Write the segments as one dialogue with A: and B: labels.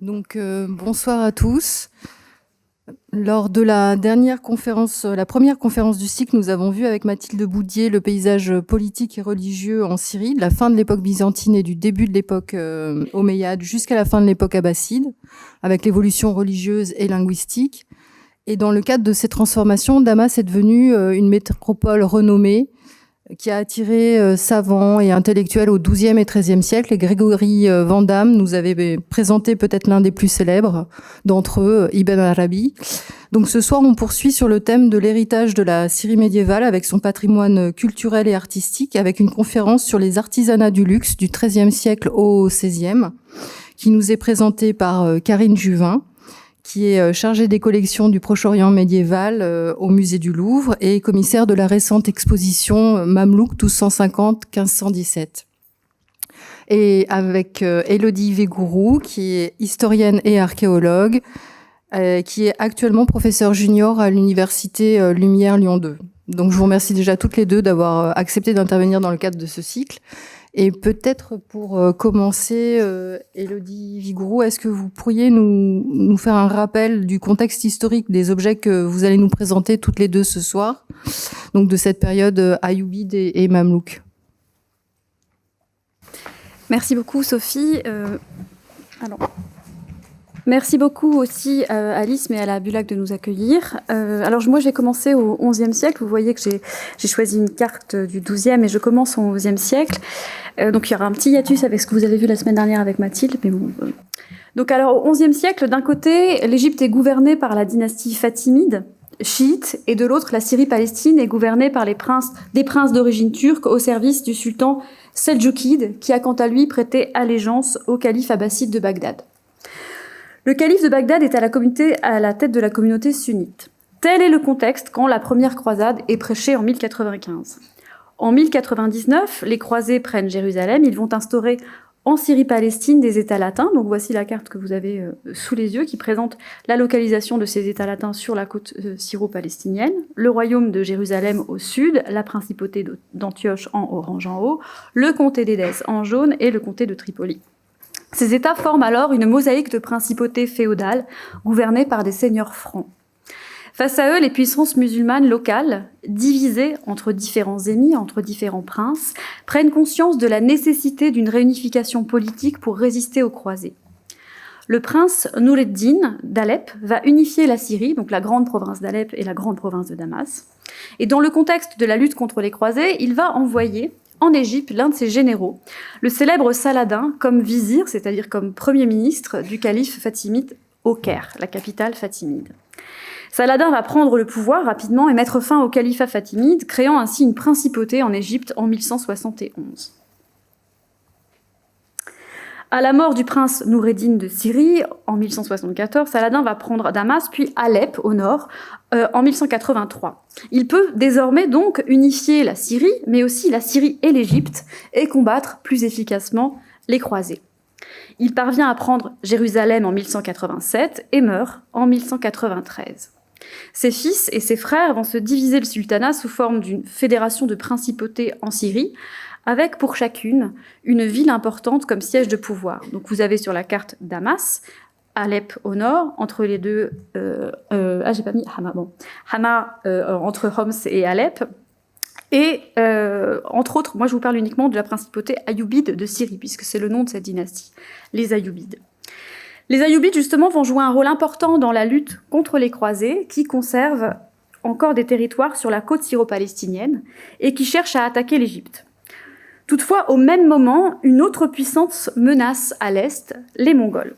A: Bonsoir à tous. Lors de la première conférence du cycle, nous avons vu avec Mathilde Boudier le paysage politique et religieux en Syrie, de la fin de l'époque byzantine et du début de l'époque omeyyade jusqu'à la fin de l'époque abbasside, avec l'évolution religieuse et linguistique. Et dans le cadre de ces transformations, Damas est devenue une métropole renommée qui a attiré savants et intellectuels au XIIe et XIIIe siècle. Et Grégory Vandamme nous avait présenté peut-être l'un des plus célèbres d'entre eux, Ibn Arabi. Donc ce soir, on poursuit sur le thème de l'héritage de la Syrie médiévale avec son patrimoine culturel et artistique, avec une conférence sur les artisanats du luxe du XIIIe siècle au XVIe, qui nous est présentée par Karine Juvin, qui est chargée des collections du Proche-Orient médiéval au musée du Louvre et commissaire de la récente exposition Mamelouk 1250-1517. Et avec Élodie Végourou, qui est historienne et archéologue, qui est actuellement professeure junior à l'université Lumière Lyon 2. Donc je vous remercie déjà toutes les deux d'avoir accepté d'intervenir dans le cadre de ce cycle. Et peut-être pour commencer, Élodie Végourou, est-ce que vous pourriez nous faire un rappel du contexte historique des objets que vous allez nous présenter toutes les deux ce soir, donc de cette période ayoubide et mamelouk?
B: Merci beaucoup, Sophie. Merci beaucoup aussi à Alice, mais à la Bulac de nous accueillir. Moi, j'ai commencé au XIe siècle. Vous voyez que j'ai choisi une carte du XIIe et je commence au XIe siècle. Donc, il y aura un petit hiatus avec ce que vous avez vu la semaine dernière avec Mathilde. Mais bon, Donc, alors, au XIe siècle, d'un côté, l'Égypte est gouvernée par la dynastie fatimide, chiite, et de l'autre, la Syrie-Palestine est gouvernée par des princes d'origine turque au service du sultan Seldjoukide, qui a quant à lui prêté allégeance au calife abbasside de Bagdad. Le calife de Bagdad est à la tête de la communauté sunnite. Tel est le contexte quand la première croisade est prêchée en 1095. En 1099, les croisés prennent Jérusalem, ils vont instaurer en Syrie-Palestine des États latins. Donc voici la carte que vous avez sous les yeux qui présente la localisation de ces États latins sur la côte syro-palestinienne. Le royaume de Jérusalem au sud, la principauté d'Antioche en orange en haut, le comté d'Édesse en jaune et le comté de Tripoli. Ces États forment alors une mosaïque de principautés féodales gouvernées par des seigneurs francs. Face à eux, les puissances musulmanes locales, divisées entre différents émirs, entre différents princes, prennent conscience de la nécessité d'une réunification politique pour résister aux croisés. Le prince Noureddin d'Alep va unifier la Syrie, donc la grande province d'Alep et la grande province de Damas. Et dans le contexte de la lutte contre les croisés, il va envoyer en Égypte l'un de ses généraux, le célèbre Saladin, comme vizir, c'est-à-dire comme premier ministre du calife fatimide au Caire, la capitale fatimide. Saladin va prendre le pouvoir rapidement et mettre fin au califat fatimide, créant ainsi une principauté en Égypte en 1171. À la mort du prince Noureddin de Syrie, en 1174, Saladin va prendre Damas, puis Alep, au nord, en 1183. Il peut désormais donc unifier la Syrie, mais aussi la Syrie et l'Égypte, et combattre plus efficacement les croisés. Il parvient à prendre Jérusalem en 1187 et meurt en 1193. Ses fils et ses frères vont se diviser le sultanat sous forme d'une fédération de principautés en Syrie, avec pour chacune une ville importante comme siège de pouvoir. Donc vous avez sur la carte Damas, Alep au nord, entre les deux, j'ai pas mis Hama, bon, Hama entre Homs et Alep, et entre autres, moi je vous parle uniquement de la principauté ayoubide de Syrie, puisque c'est le nom de cette dynastie, les Ayyoubides. Les Ayyoubides, justement, vont jouer un rôle important dans la lutte contre les croisés, qui conservent encore des territoires sur la côte syro-palestinienne et qui cherchent à attaquer l'Égypte. Toutefois, au même moment, une autre puissance menace à l'est, les Mongols.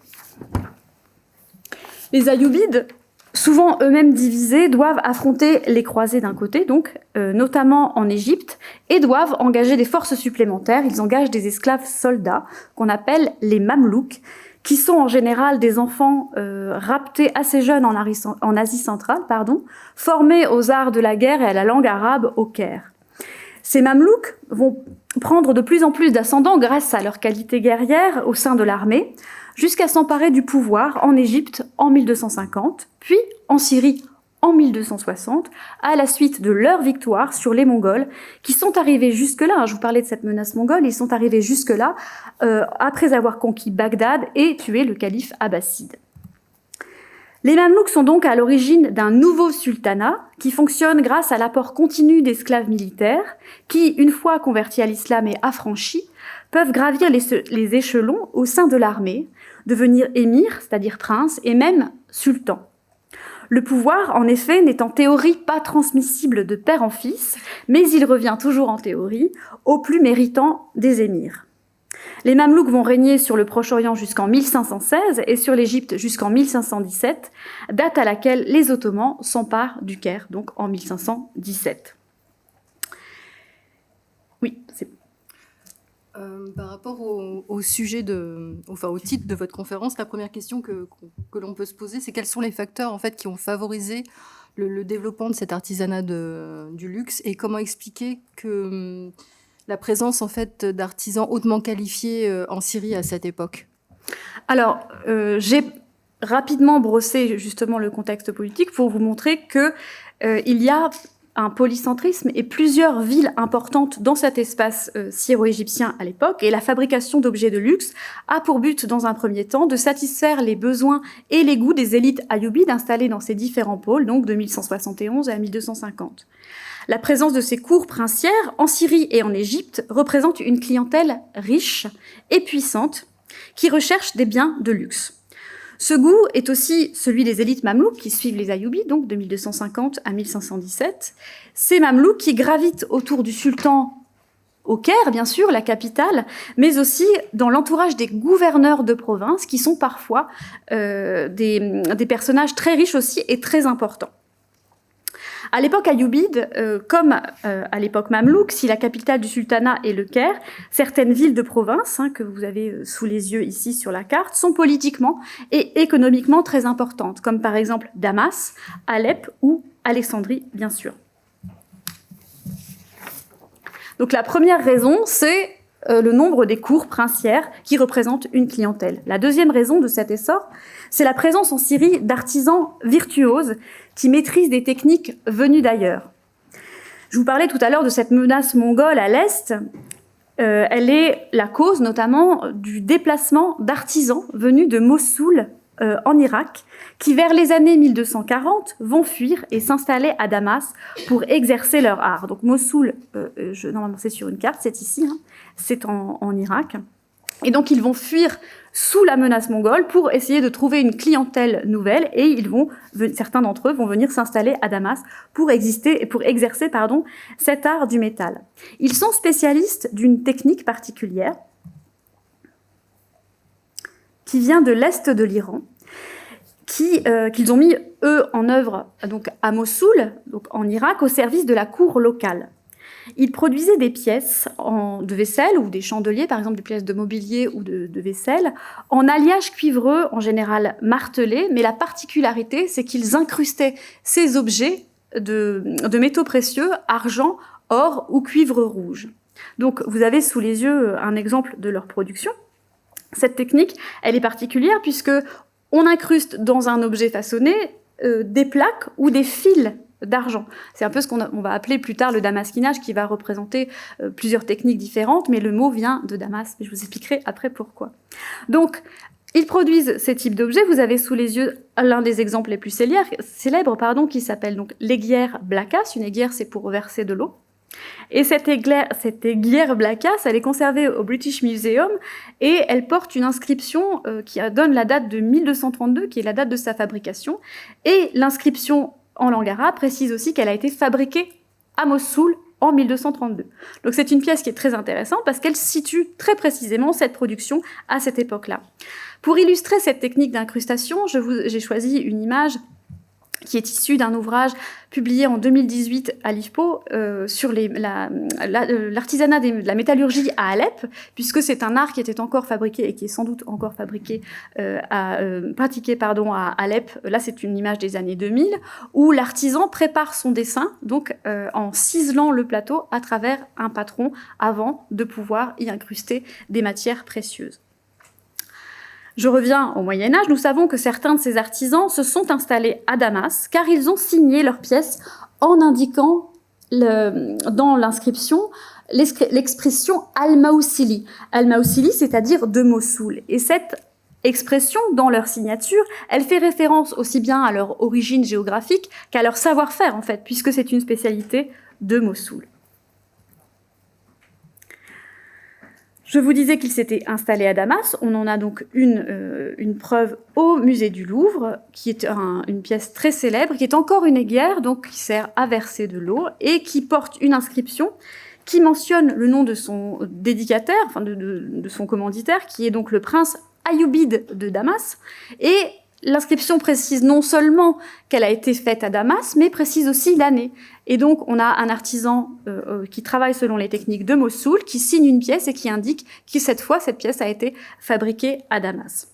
B: Les Ayyoubides, souvent eux-mêmes divisés, doivent affronter les croisés d'un côté, donc notamment en Égypte, et doivent engager des forces supplémentaires. Ils engagent des esclaves soldats, qu'on appelle les Mamelouks, qui sont en général des enfants raptés assez jeunes en Asie centrale, formés aux arts de la guerre et à la langue arabe au Caire. Ces Mamelouks vont prendre de plus en plus d'ascendants grâce à leur qualité guerrière au sein de l'armée, jusqu'à s'emparer du pouvoir en Égypte en 1250, puis en Syrie en 1260, à la suite de leur victoire sur les Mongols, qui sont arrivés jusque-là, je vous parlais de cette menace mongole, ils sont arrivés jusque-là, après avoir conquis Bagdad et tué le calife abbasside. Les Mamelouks sont donc à l'origine d'un nouveau sultanat qui fonctionne grâce à l'apport continu d'esclaves militaires qui, une fois convertis à l'islam et affranchis, peuvent gravir les échelons au sein de l'armée, devenir émir, c'est-à-dire prince, et même sultan. Le pouvoir, en effet, n'est en théorie pas transmissible de père en fils, mais il revient toujours en théorie au plus méritant des émirs. Les Mamelouks vont régner sur le Proche-Orient jusqu'en 1516 et sur l'Égypte jusqu'en 1517, date à laquelle les Ottomans s'emparent du Caire, donc en 1517. Oui, c'est...
A: Par rapport au sujet au titre de votre conférence, la première question que l'on peut se poser, c'est quels sont les facteurs en fait qui ont favorisé le développement de cet artisanat du luxe et comment expliquer que la présence en fait d'artisans hautement qualifiés en Syrie à cette époque?
B: Alors, j'ai rapidement brossé justement le contexte politique pour vous montrer que il y a un polycentrisme et plusieurs villes importantes dans cet espace syro-égyptien à l'époque, et la fabrication d'objets de luxe a pour but, dans un premier temps, de satisfaire les besoins et les goûts des élites ayyoubides installées dans ces différents pôles, donc de 1171 à 1250. La présence de ces cours princières en Syrie et en Égypte représente une clientèle riche et puissante qui recherche des biens de luxe. Ce goût est aussi celui des élites mamelouks qui suivent les Ayyoubides, donc de 1250 à 1517. Ces mamelouks qui gravitent autour du sultan au Caire, bien sûr, la capitale, mais aussi dans l'entourage des gouverneurs de province qui sont parfois des personnages très riches aussi et très importants. À l'époque ayoubide, comme à l'époque mamelouk, si la capitale du sultanat est le Caire, certaines villes de province, que vous avez sous les yeux ici sur la carte, sont politiquement et économiquement très importantes, comme par exemple Damas, Alep ou Alexandrie, bien sûr. Donc la première raison, c'est le nombre des cours princières qui représentent une clientèle. La deuxième raison de cet essor, c'est la présence en Syrie d'artisans virtuoses qui maîtrisent des techniques venues d'ailleurs. Je vous parlais tout à l'heure de cette menace mongole à l'Est. Elle est la cause notamment du déplacement d'artisans venus de Mossoul en Irak, qui vers les années 1240 vont fuir et s'installer à Damas pour exercer leur art. Donc Mossoul, normalement c'est sur une carte, c'est ici, c'est en Irak. Et donc ils vont fuir sous la menace mongole pour essayer de trouver une clientèle nouvelle, et certains d'entre eux vont venir s'installer à Damas pour exercer cet art du métal. Ils sont spécialistes d'une technique particulière qui vient de l'est de l'Iran, qu'ils ont mis, eux, en œuvre donc, à Mossoul, donc en Irak, au service de la cour locale. Ils produisaient des pièces de vaisselle ou des chandeliers, par exemple des pièces de mobilier ou de vaisselle, en alliage cuivreux, en général martelé, mais la particularité, c'est qu'ils incrustaient ces objets de métaux précieux, argent, or ou cuivre rouge. Donc vous avez sous les yeux un exemple de leur production. Cette technique, elle est particulière puisque on incruste dans un objet façonné des plaques ou des fils d'argent. C'est un peu ce qu'on va appeler plus tard le damasquinage, qui va représenter plusieurs techniques différentes, mais le mot vient de Damas. Je vous expliquerai après pourquoi. Donc, ils produisent ces types d'objets. Vous avez sous les yeux l'un des exemples les plus célèbres, qui s'appelle donc l'aiguière Blacas. Une aiguière, c'est pour verser de l'eau. Et cette aiguière Blacas, elle est conservée au British Museum et elle porte une inscription qui donne la date de 1232, qui est la date de sa fabrication. Et l'inscription en langue arabe précise aussi qu'elle a été fabriquée à Mossoul en 1232. Donc c'est une pièce qui est très intéressante parce qu'elle situe très précisément cette production à cette époque-là. Pour illustrer cette technique d'incrustation, j'ai choisi une image qui est issue d'un ouvrage publié en 2018 à l'IFPO sur l'artisanat de la métallurgie à Alep, puisque c'est un art qui était encore fabriqué et qui est sans doute encore pratiqué à Alep. Là, c'est une image des années 2000, où l'artisan prépare son dessin donc en ciselant le plateau à travers un patron avant de pouvoir y incruster des matières précieuses. Je reviens au Moyen-Âge. Nous savons que certains de ces artisans se sont installés à Damas car ils ont signé leurs pièces en indiquant dans l'inscription l'expression Al-Mawsili. Al-Mawsili, c'est-à-dire de Mossoul. Et cette expression dans leur signature, elle fait référence aussi bien à leur origine géographique qu'à leur savoir-faire, en fait, puisque c'est une spécialité de Mossoul. Je vous disais qu'il s'était installé à Damas. On en a donc une preuve au musée du Louvre, qui est une pièce très célèbre, qui est encore une aiguière, donc qui sert à verser de l'eau, et qui porte une inscription qui mentionne le nom de son dédicataire, enfin de son commanditaire, qui est donc le prince Ayoubide de Damas. Et l'inscription précise non seulement qu'elle a été faite à Damas, mais précise aussi l'année. Et donc, on a un artisan qui travaille selon les techniques de Mossoul, qui signe une pièce et qui indique que cette fois, cette pièce a été fabriquée à Damas.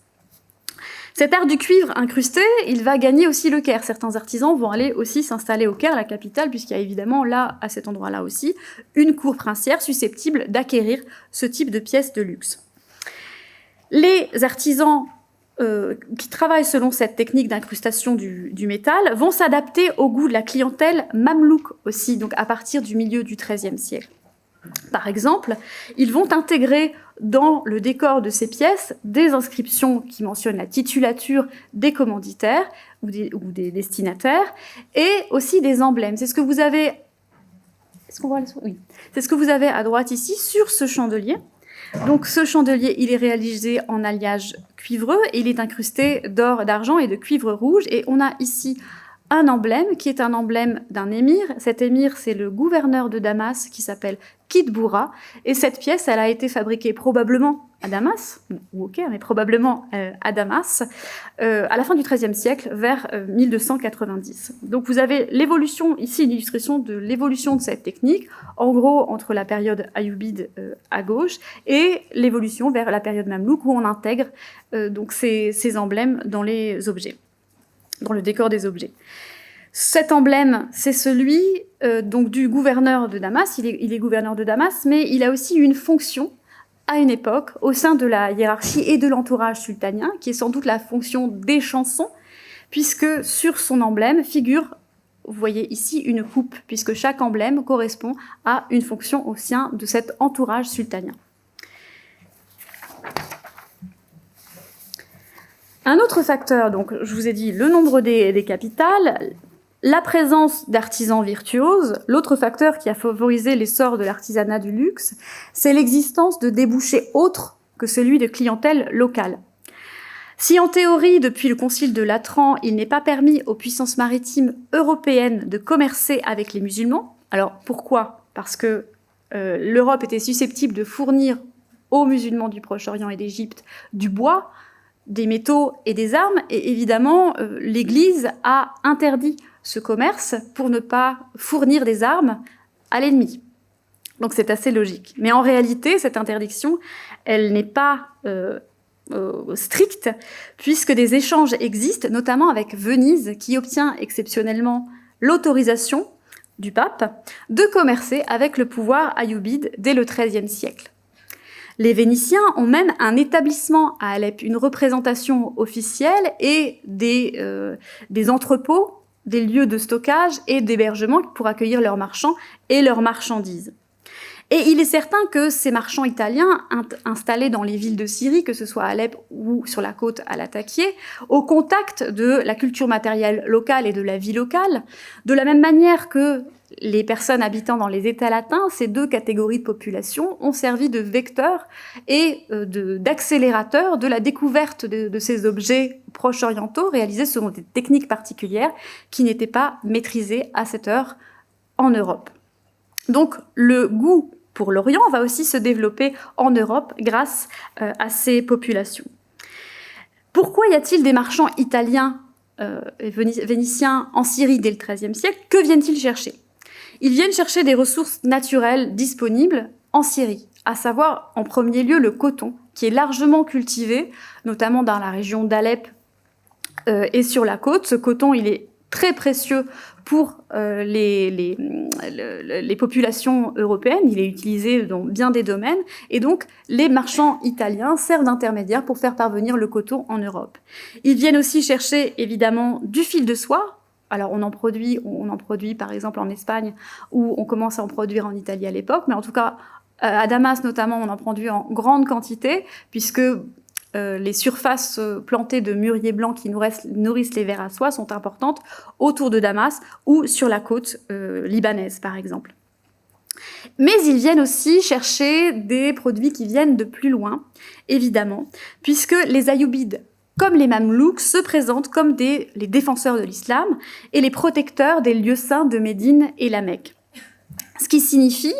B: Cet art du cuivre incrusté, il va gagner aussi le Caire. Certains artisans vont aller aussi s'installer au Caire, la capitale, puisqu'il y a évidemment là, à cet endroit-là aussi, une cour princière susceptible d'acquérir ce type de pièces de luxe. Les artisans qui travaillent selon cette technique d'incrustation du métal vont s'adapter au goût de la clientèle mamelouk aussi, donc à partir du milieu du XIIIe siècle. Par exemple, ils vont intégrer dans le décor de ces pièces des inscriptions qui mentionnent la titulature des commanditaires ou des destinataires, et aussi des emblèmes. C'est ce que vous avez... Est-ce qu'on voit oui. C'est ce que vous avez à droite ici sur ce chandelier. Donc ce chandelier, il est réalisé en alliage cuivreux et il est incrusté d'or, d'argent et de cuivre rouge. Et on a ici un emblème qui est un emblème d'un émir. Cet émir, c'est le gouverneur de Damas qui s'appelle Kitboura. Et cette pièce, elle a été fabriquée probablement à Damas, ou au Caire, mais probablement à Damas, à la fin du XIIIe siècle, vers 1290. Donc vous avez l'évolution, ici une illustration de l'évolution de cette technique, en gros entre la période ayoubide à gauche et l'évolution vers la période mamelouk où on intègre donc ces emblèmes dans les objets, dans le décor des objets. Cet emblème, c'est celui donc du gouverneur de Damas. Il est gouverneur de Damas, mais il a aussi une fonction à une époque au sein de la hiérarchie et de l'entourage sultanien, qui est sans doute la fonction des chansons, puisque sur son emblème figure, vous voyez ici, une coupe, puisque chaque emblème correspond à une fonction au sein de cet entourage sultanien. Un autre facteur, donc je vous ai dit le nombre des capitales, la présence d'artisans virtuoses. L'autre facteur qui a favorisé l'essor de l'artisanat du luxe, c'est l'existence de débouchés autres que celui de clientèle locale. Si en théorie, depuis le concile de Latran, il n'est pas permis aux puissances maritimes européennes de commercer avec les musulmans, alors pourquoi ? Parce que l'Europe était susceptible de fournir aux musulmans du Proche-Orient et d'Égypte du bois, des métaux et des armes, et évidemment, l'Église a interdit ce commerce pour ne pas fournir des armes à l'ennemi. Donc c'est assez logique. Mais en réalité, cette interdiction, elle n'est pas stricte, puisque des échanges existent, notamment avec Venise, qui obtient exceptionnellement l'autorisation du pape de commercer avec le pouvoir ayoubide dès le XIIIe siècle. Les Vénitiens ont même un établissement à Alep, une représentation officielle et des entrepôts, des lieux de stockage et d'hébergement pour accueillir leurs marchands et leurs marchandises. Et il est certain que ces marchands italiens installés dans les villes de Syrie, que ce soit à Alep ou sur la côte à Latakia, au contact de la culture matérielle locale et de la vie locale, de la même manière que les personnes habitant dans les États latins, ces deux catégories de population ont servi de vecteurs et d'accélérateurs de la découverte de ces objets proche-orientaux réalisés selon des techniques particulières qui n'étaient pas maîtrisées à cette heure en Europe. Donc le goût pour l'Orient va aussi se développer en Europe grâce à ces populations. Pourquoi y a-t-il des marchands italiens et vénitiens en Syrie dès le XIIIe siècle ? Que viennent-ils chercher ? Ils viennent chercher des ressources naturelles disponibles en Syrie, à savoir en premier lieu le coton, qui est largement cultivé, notamment dans la région d'Alep et sur la côte. Ce coton, il est très précieux pour les populations européennes. Il est utilisé dans bien des domaines. Et donc, les marchands italiens servent d'intermédiaires pour faire parvenir le coton en Europe. Ils viennent aussi chercher, évidemment, du fil de soie. Alors, on en produit par exemple en Espagne, ou on commence à en produire en Italie à l'époque. Mais en tout cas, à Damas notamment, on en produit en grande quantité, puisque les surfaces plantées de mûriers blancs qui nourrissent les vers à soie sont importantes autour de Damas ou sur la côte libanaise, par exemple. Mais ils viennent aussi chercher des produits qui viennent de plus loin, évidemment, puisque les Ayyoubides, comme les Mamelouks, se présentent comme les défenseurs de l'islam et les protecteurs des lieux saints de Médine et la Mecque. Ce qui signifie,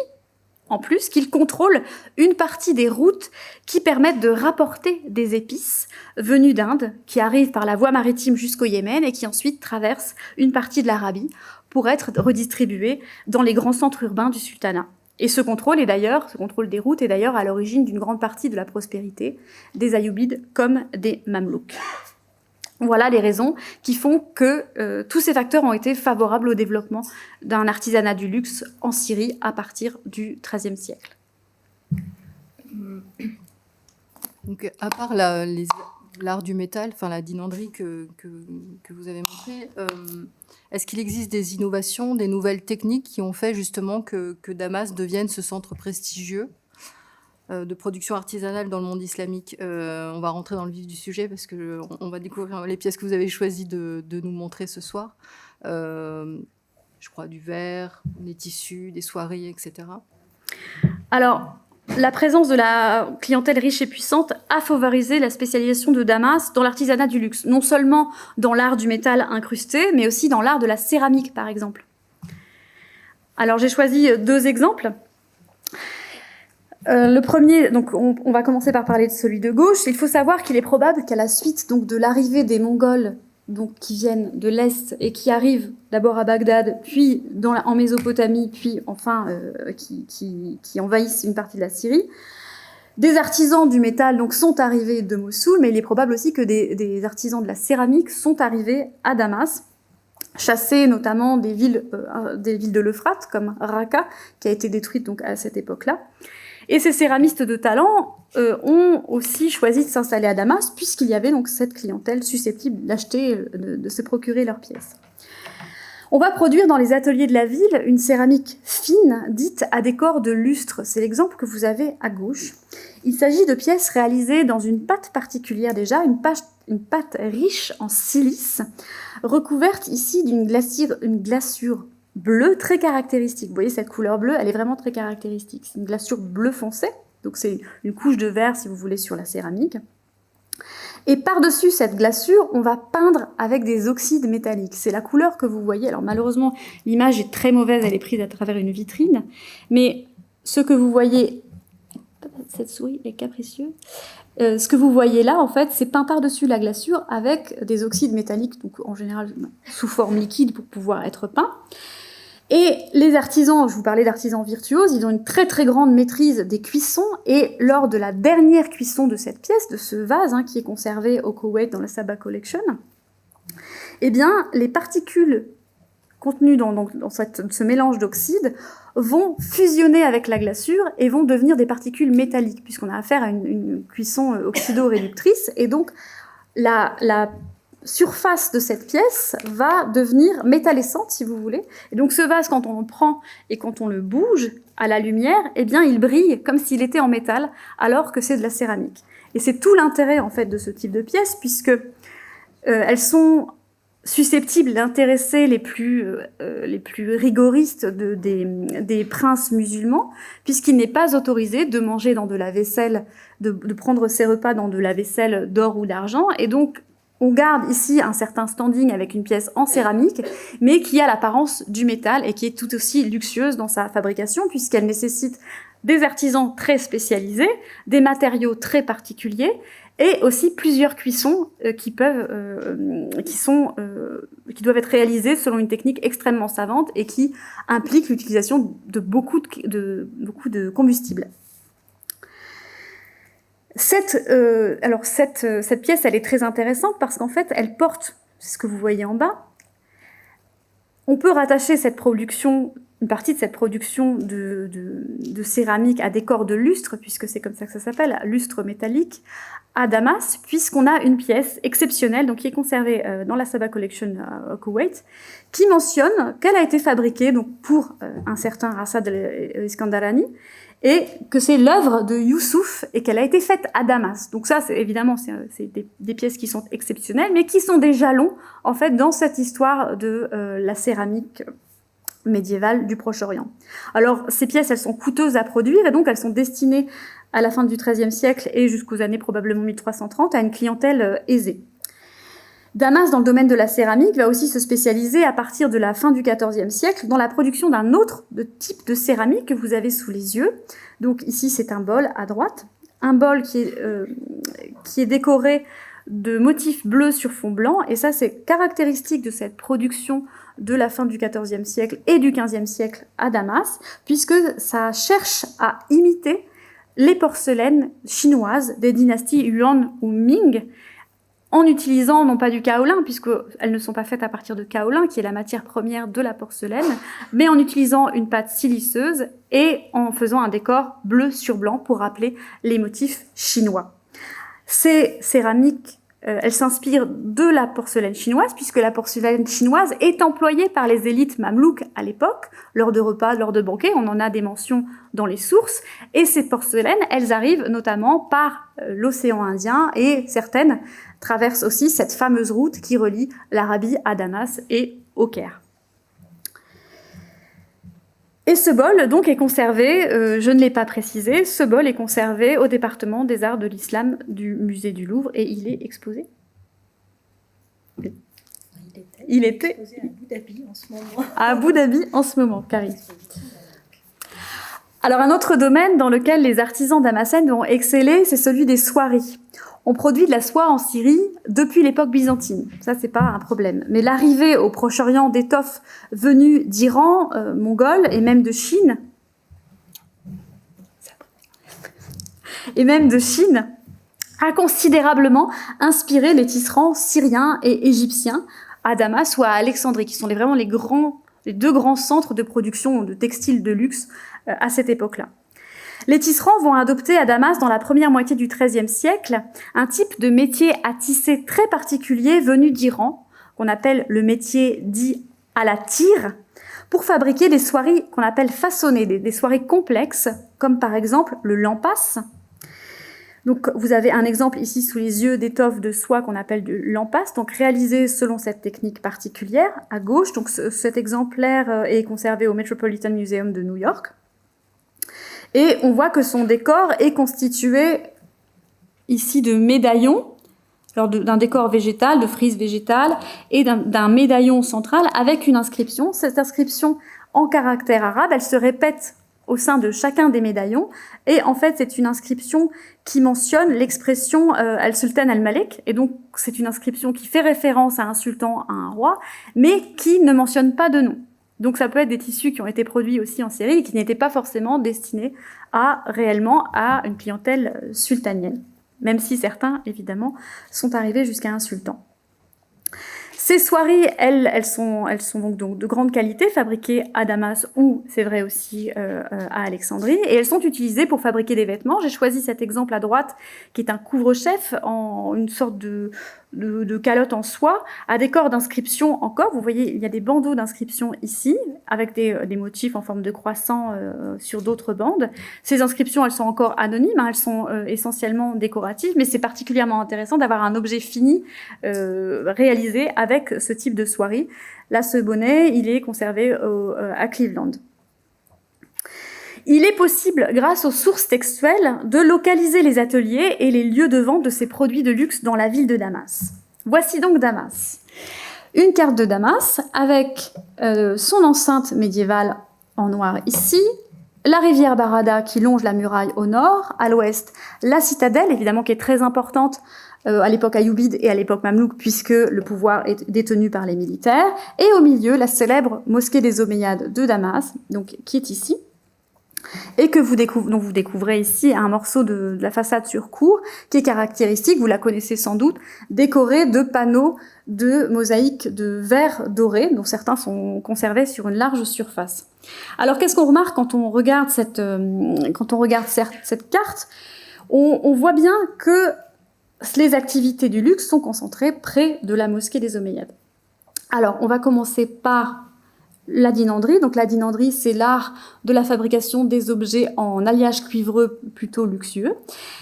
B: en plus, qu'ils contrôlent une partie des routes qui permettent de rapporter des épices venues d'Inde, qui arrivent par la voie maritime jusqu'au Yémen et qui ensuite traversent une partie de l'Arabie pour être redistribuées dans les grands centres urbains du sultanat. Et ce contrôle des routes est d'ailleurs à l'origine d'une grande partie de la prospérité des Ayyoubides comme des Mamelouks. Voilà les raisons qui font que tous ces facteurs ont été favorables au développement d'un artisanat du luxe en Syrie à partir du XIIIe siècle.
A: Donc, à part l'art du métal, enfin la dinanderie que vous avez montré, est-ce qu'il existe des innovations, des nouvelles techniques qui ont fait justement que Damas devienne ce centre prestigieux de production artisanale dans le monde islamique? On va rentrer dans le vif du sujet parce qu'on va découvrir les pièces que vous avez choisi de nous montrer ce soir. Je crois du verre, des tissus, des soieries, etc.
B: Alors, la présence de la clientèle riche et puissante a favorisé la spécialisation de Damas dans l'artisanat du luxe, non seulement dans l'art du métal incrusté, mais aussi dans l'art de la céramique, par exemple. Alors, j'ai choisi 2 exemples. Le premier, donc on va commencer par parler de celui de gauche. Il faut savoir qu'il est probable qu'à la suite donc, de l'arrivée des Mongols donc, qui viennent de l'Est et qui arrivent d'abord à Bagdad, puis en Mésopotamie, puis enfin qui envahissent une partie de la Syrie, des artisans du métal donc, sont arrivés de Mossoul, mais il est probable aussi que des artisans de la céramique sont arrivés à Damas, chassés notamment des villes de l'Euphrate, comme Raqqa, qui a été détruite donc, à cette époque-là. Et ces céramistes de talent ont aussi choisi de s'installer à Damas, puisqu'il y avait donc cette clientèle susceptible d'acheter, de se procurer leurs pièces. On va produire dans les ateliers de la ville une céramique fine, dite à décor de lustre. C'est l'exemple que vous avez à gauche. Il s'agit de pièces réalisées dans une pâte particulière déjà, une pâte riche en silice, recouverte ici d'une glaçure bleu très caractéristique. Vous voyez cette couleur bleue, elle est vraiment très caractéristique. C'est une glaçure bleu foncé, donc c'est une couche de verre, si vous voulez, sur la céramique. Et par-dessus cette glaçure, on va peindre avec des oxydes métalliques. C'est la couleur que vous voyez. Alors malheureusement, l'image est très mauvaise, elle est prise à travers une vitrine, mais ce que vous voyez, cette souris est capricieuse. Ce que vous voyez là, en fait, c'est peint par-dessus la glaçure avec des oxydes métalliques, donc en général sous forme liquide pour pouvoir être peints. Et les artisans, je vous parlais d'artisans virtuoses, ils ont une très très grande maîtrise des cuissons, et lors de la dernière cuisson de cette pièce, de ce vase qui est conservé au Koweït dans la Saba Collection, eh bien, les particules contenues dans ce mélange d'oxydes vont fusionner avec la glaçure et vont devenir des particules métalliques, puisqu'on a affaire à une cuisson oxydo-réductrice, et donc la surface de cette pièce va devenir métallescente, si vous voulez. Et donc ce vase, quand on le prend et quand on le bouge à la lumière, eh bien il brille comme s'il était en métal, alors que c'est de la céramique. Et c'est tout l'intérêt en fait de ce type de pièces, puisque elles sont susceptibles d'intéresser les plus rigoristes des princes musulmans, puisqu'il n'est pas autorisé de manger dans de la vaisselle, de prendre ses repas dans de la vaisselle d'or ou d'argent, et donc on garde ici un certain standing avec une pièce en céramique, mais qui a l'apparence du métal et qui est tout aussi luxueuse dans sa fabrication, puisqu'elle nécessite des artisans très spécialisés, des matériaux très particuliers, et aussi plusieurs cuissons qui doivent être réalisées selon une technique extrêmement savante et qui implique l'utilisation de beaucoup de combustible. Cette pièce, elle est très intéressante parce qu'en fait, elle porte, c'est ce que vous voyez en bas, On peut rattacher cette production, une partie de cette production de céramique à décor de lustre, puisque c'est comme ça que ça s'appelle, lustre métallique, à Damas, puisqu'on a une pièce exceptionnelle, donc qui est conservée dans la Sabah Collection au Koweït, qui mentionne qu'elle a été fabriquée donc, pour un certain Rassad el-Iskandarani, et que c'est l'œuvre de Youssouf et qu'elle a été faite à Damas. Donc ça, évidemment, c'est des pièces qui sont exceptionnelles, mais qui sont des jalons, en fait, dans cette histoire de la céramique médiévale du Proche-Orient. Alors, ces pièces, elles sont coûteuses à produire, et donc elles sont destinées à la fin du XIIIe siècle et jusqu'aux années probablement 1330 à une clientèle aisée. Damas, dans le domaine de la céramique, va aussi se spécialiser à partir de la fin du XIVe siècle dans la production d'un autre type de céramique que vous avez sous les yeux. Donc ici, c'est un bol à droite, un bol qui est décoré de motifs bleus sur fond blanc, et ça, c'est caractéristique de cette production de la fin du XIVe siècle et du XVe siècle à Damas, puisque ça cherche à imiter les porcelaines chinoises des dynasties Yuan ou Ming, en utilisant non pas du kaolin, puisqu'elles ne sont pas faites à partir de kaolin, qui est la matière première de la porcelaine, mais en utilisant une pâte siliceuse et en faisant un décor bleu sur blanc pour rappeler les motifs chinois. Ces céramiques, elles s'inspirent de la porcelaine chinoise, puisque la porcelaine chinoise est employée par les élites mamelouks à l'époque, lors de repas, lors de banquets, on en a des mentions dans les sources, et ces porcelaines, elles arrivent notamment par l'océan Indien, et certaines traversent aussi cette fameuse route qui relie l'Arabie à Damas et au Caire. Et ce bol, donc, est conservé, je ne l'ai pas précisé, ce bol est conservé au département des arts de l'islam du musée du Louvre et il est exposé. Il était exposé à Abu Dhabi en ce moment. À Abu Dhabi en ce moment, Carrie. Alors, un autre domaine dans lequel les artisans damascènes vont exceller, c'est celui des soieries. On produit de la soie en Syrie depuis l'époque byzantine. Ça, c'est pas un problème. Mais l'arrivée au Proche-Orient d'étoffes venues d'Iran, mongol et même de Chine, a considérablement inspiré les tisserands syriens et égyptiens à Damas ou à Alexandrie, qui sont vraiment les deux grands centres de production de textiles de luxe à cette époque-là. Les tisserands vont adopter à Damas, dans la première moitié du XIIIe siècle, un type de métier à tisser très particulier venu d'Iran, qu'on appelle le métier dit à la tire, pour fabriquer des soieries qu'on appelle façonnées, des soieries complexes, comme par exemple le lampas. Donc vous avez un exemple ici sous les yeux d'étoffe de soie qu'on appelle du lampas, donc réalisé selon cette technique particulière, à gauche. Donc cet exemplaire est conservé au Metropolitan Museum de New York. Et on voit que son décor est constitué ici de médaillons, d'un décor végétal, de frises végétales, et d'un médaillon central avec une inscription. Cette inscription en caractère arabe, elle se répète au sein de chacun des médaillons. Et en fait, c'est une inscription qui mentionne l'expression Al-Sultan al-Malik. Et donc, c'est une inscription qui fait référence à un sultan, à un roi, mais qui ne mentionne pas de nom. Donc ça peut être des tissus qui ont été produits aussi en Syrie et qui n'étaient pas forcément destinés réellement à une clientèle sultanienne, même si certains, évidemment, sont arrivés jusqu'à un sultan. Ces soieries, elles sont donc de grande qualité, fabriquées à Damas ou, c'est vrai aussi, à Alexandrie, et elles sont utilisées pour fabriquer des vêtements. J'ai choisi cet exemple à droite, qui est un couvre-chef en une sorte de calotte en soie, à décor d'inscription encore. Vous voyez, il y a des bandeaux d'inscription ici, avec des motifs en forme de croissant sur d'autres bandes. Ces inscriptions, elles sont encore anonymes, elles sont essentiellement décoratives, mais c'est particulièrement intéressant d'avoir un objet fini réalisé avec ce type de soierie. Là, ce bonnet, il est conservé à Cleveland. Il est possible, grâce aux sources textuelles, de localiser les ateliers et les lieux de vente de ces produits de luxe dans la ville de Damas. Voici donc Damas. Une carte de Damas avec son enceinte médiévale en noir ici, la rivière Barada qui longe la muraille au nord, à l'ouest la citadelle, évidemment qui est très importante à l'époque ayoubide et à l'époque mamelouk, puisque le pouvoir est détenu par les militaires, et au milieu la célèbre mosquée des Omeyyades de Damas, donc, qui est ici. et que dont vous découvrez ici un morceau de la façade sur cour qui est caractéristique, vous la connaissez sans doute, décoré de panneaux de mosaïques de verre doré, dont certains sont conservés sur une large surface. Alors qu'est-ce qu'on remarque quand on regarde cette carte? On voit bien que les activités du luxe sont concentrées près de la mosquée des Omeyyades. Alors on va commencer par la dinanderie. Donc la dinanderie, c'est l'art de la fabrication des objets en alliage cuivreux plutôt luxueux.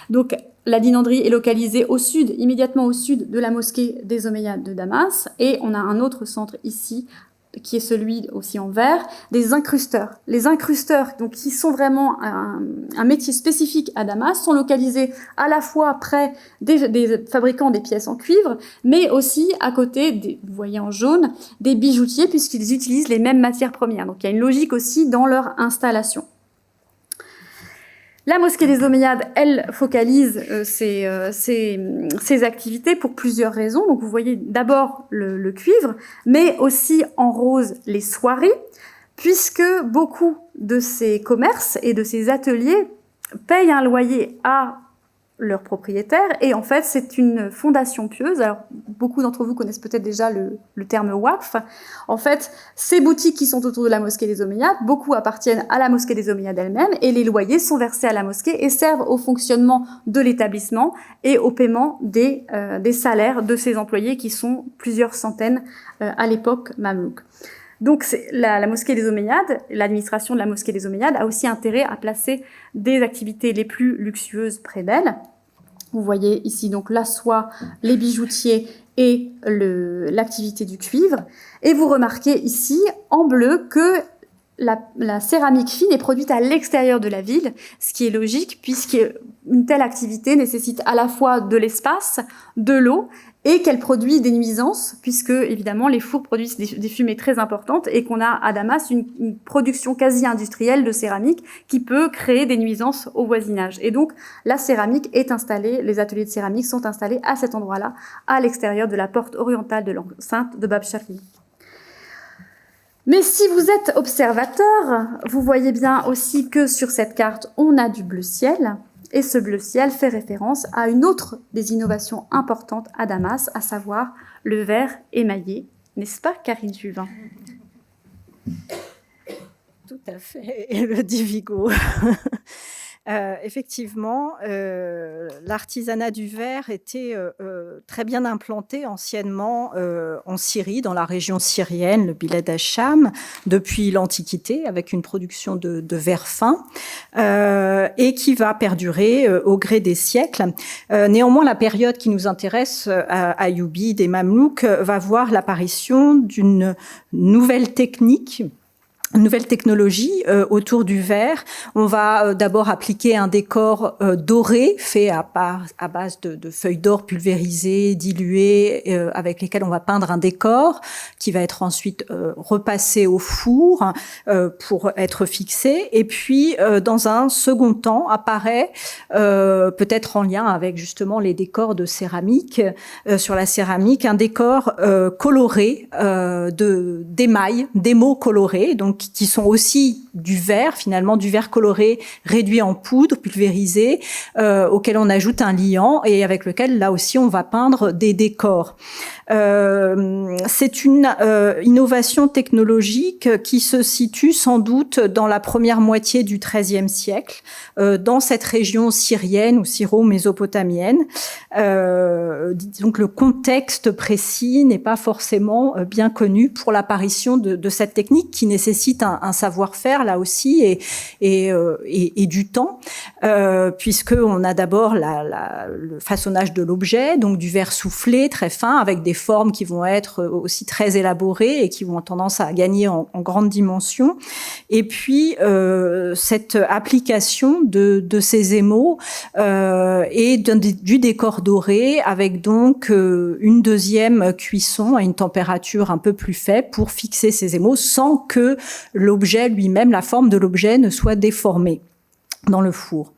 B: Donc la dinanderie est localisée au sud, immédiatement au sud de la mosquée des Omeyyades de Damas. Et on a un autre centre ici, qui est celui aussi en verre, des incrusteurs. Les incrusteurs, donc, qui sont vraiment un métier spécifique à Damas, sont localisés à la fois près des fabricants des pièces en cuivre, mais aussi à côté, vous voyez en jaune, des bijoutiers, puisqu'ils utilisent les mêmes matières premières. Donc il y a une logique aussi dans leur installation. La mosquée des Omeyyades, elle, focalise ses activités pour plusieurs raisons. Donc vous voyez d'abord le cuivre, mais aussi en rose les soieries, puisque beaucoup de ces commerces et de ces ateliers payent un loyer à leurs propriétaires, et en fait c'est une fondation pieuse. Alors beaucoup d'entre vous connaissent peut-être déjà le terme waqf. En fait, ces boutiques qui sont autour de la mosquée des Omeyyades, beaucoup appartiennent à la mosquée des Omeyyades elle-même, et les loyers sont versés à la mosquée et servent au fonctionnement de l'établissement et au paiement des salaires de ces employés qui sont plusieurs centaines à l'époque mamelouk. Donc la mosquée des Omeyyades, l'administration de la mosquée des Omeyyades a aussi intérêt à placer des activités les plus luxueuses près d'elle. Vous voyez ici donc la soie, les bijoutiers et l'activité du cuivre. Et vous remarquez ici en bleu que la céramique fine est produite à l'extérieur de la ville, ce qui est logique puisque une telle activité nécessite à la fois de l'espace, de l'eau, et qu'elle produit des nuisances, puisque évidemment les fours produisent des fumées très importantes et qu'on a à Damas une production quasi industrielle de céramique qui peut créer des nuisances au voisinage. Et donc la céramique est installée, les ateliers de céramique sont installés à cet endroit-là, à l'extérieur de la porte orientale de l'enceinte de Bab Shafii. Mais si vous êtes observateur, vous voyez bien aussi que sur cette carte, on a du bleu ciel. Et ce bleu ciel fait référence à une autre des innovations importantes à Damas, à savoir le verre émaillé. N'est-ce pas, Karine Juvin?
C: Tout à fait, et le dit Vigo. Effectivement, l'artisanat du verre était très bien implanté anciennement en Syrie, dans la région syrienne, le Bilad Hacham, depuis l'Antiquité, avec une production de verre fin, et qui va perdurer au gré des siècles. Néanmoins, la période qui nous intéresse, Ayyubide et Mamelouk, va voir l'apparition d'une nouvelle technique, une nouvelle technologie autour du verre. On va d'abord appliquer un décor doré fait à base de feuilles d'or pulvérisées, diluées, avec lesquelles on va peindre un décor qui va être ensuite repassé au four pour être fixé. Et puis, dans un second temps, apparaît, peut-être en lien avec justement les décors de céramique, sur la céramique, un décor coloré d'émail, d'émaux colorés, donc qui sont aussi du verre, finalement du verre coloré réduit en poudre, pulvérisé, auquel on ajoute un liant et avec lequel, là aussi, on va peindre des décors. C'est une innovation technologique qui se situe sans doute dans la première moitié du XIIIe siècle, dans cette région syrienne ou syro-mésopotamienne. Donc le contexte précis n'est pas forcément bien connu pour l'apparition de cette technique qui nécessite un savoir-faire là aussi et du temps, puisque on a d'abord le façonnage de l'objet, donc du verre soufflé très fin avec des formes qui vont être aussi très élaborées et qui vont tendance à gagner en grande dimension. Et puis cette application de ces émaux et du décor doré avec donc une deuxième cuisson à une température un peu plus faible pour fixer ces émaux sans que l'objet lui-même, la forme de l'objet ne soit déformée dans le four.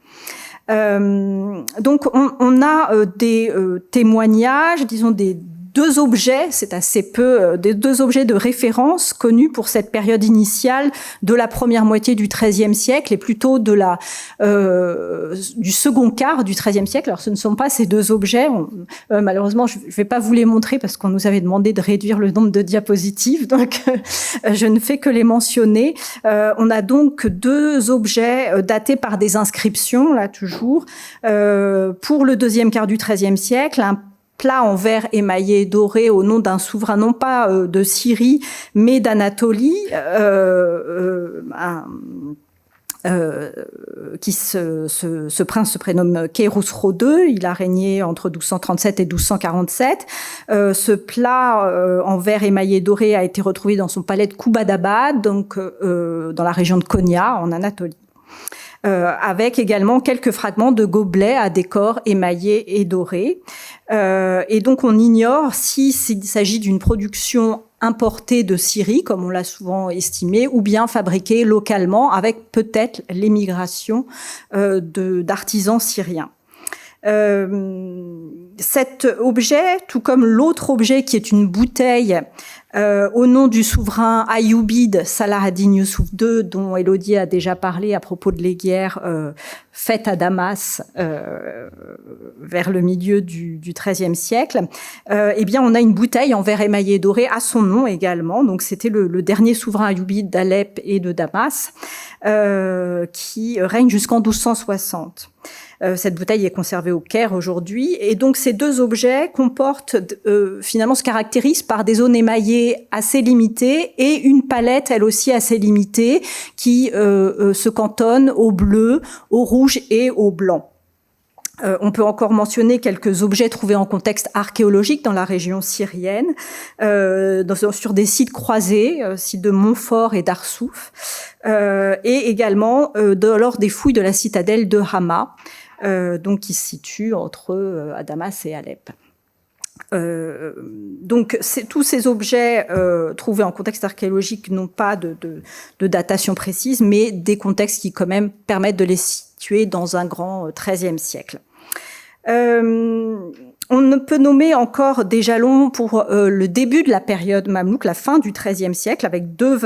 C: Donc on a des témoignages, disons deux objets, c'est assez peu, des deux objets de référence connus pour cette période initiale de la première moitié du XIIIe siècle et plutôt de du second quart du XIIIe siècle. Alors ce ne sont pas ces deux objets, malheureusement je ne vais pas vous les montrer parce qu'on nous avait demandé de réduire le nombre de diapositives, donc je ne fais que les mentionner. On a donc deux objets datés par des inscriptions, là toujours, pour le deuxième quart du XIIIe siècle, un plat en verre émaillé et doré au nom d'un souverain, non pas de Syrie, mais d'Anatolie, ce prince se prénomme Khosrow II, il a régné entre 1237 et 1247. Ce plat en verre émaillé doré a été retrouvé dans son palais de Kubadabad, donc dans la région de Konya, en Anatolie. Avec également quelques fragments de gobelets à décor émaillé et doré. Et donc on ignore s'il s'agit d'une production importée de Syrie, comme on l'a souvent estimé, ou bien fabriquée localement avec peut-être l'émigration d'artisans syriens. Cet objet, tout comme l'autre objet qui est une bouteille au nom du souverain ayoubide Salah ad-Din Youssouf II, dont Élodie a déjà parlé à propos de les guerres faites à Damas vers le milieu du XIIIe siècle, eh bien on a une bouteille en verre émaillé doré à son nom également. Donc c'était le dernier souverain ayoubide d'Alep et de Damas qui règne jusqu'en 1260. Cette bouteille est conservée au Caire aujourd'hui. Et donc, ces deux objets finalement, se caractérisent par des zones émaillées assez limitées et une palette, elle aussi, assez limitée, qui se cantonne au bleu, au rouge et au blanc. On peut encore mentionner quelques objets trouvés en contexte archéologique dans la région syrienne, sur des sites croisés, sites de Montfort et d'Arsouf, et également lors des fouilles de la citadelle de Hama, donc qui se situe entre Damas et Alep. Donc tous ces objets trouvés en contexte archéologique n'ont pas de datation précise, mais des contextes qui quand même permettent de les situer dans un grand XIIIe siècle. On ne peut nommer encore des jalons pour le début de la période mamelouk, la fin du XIIIe siècle, avec deux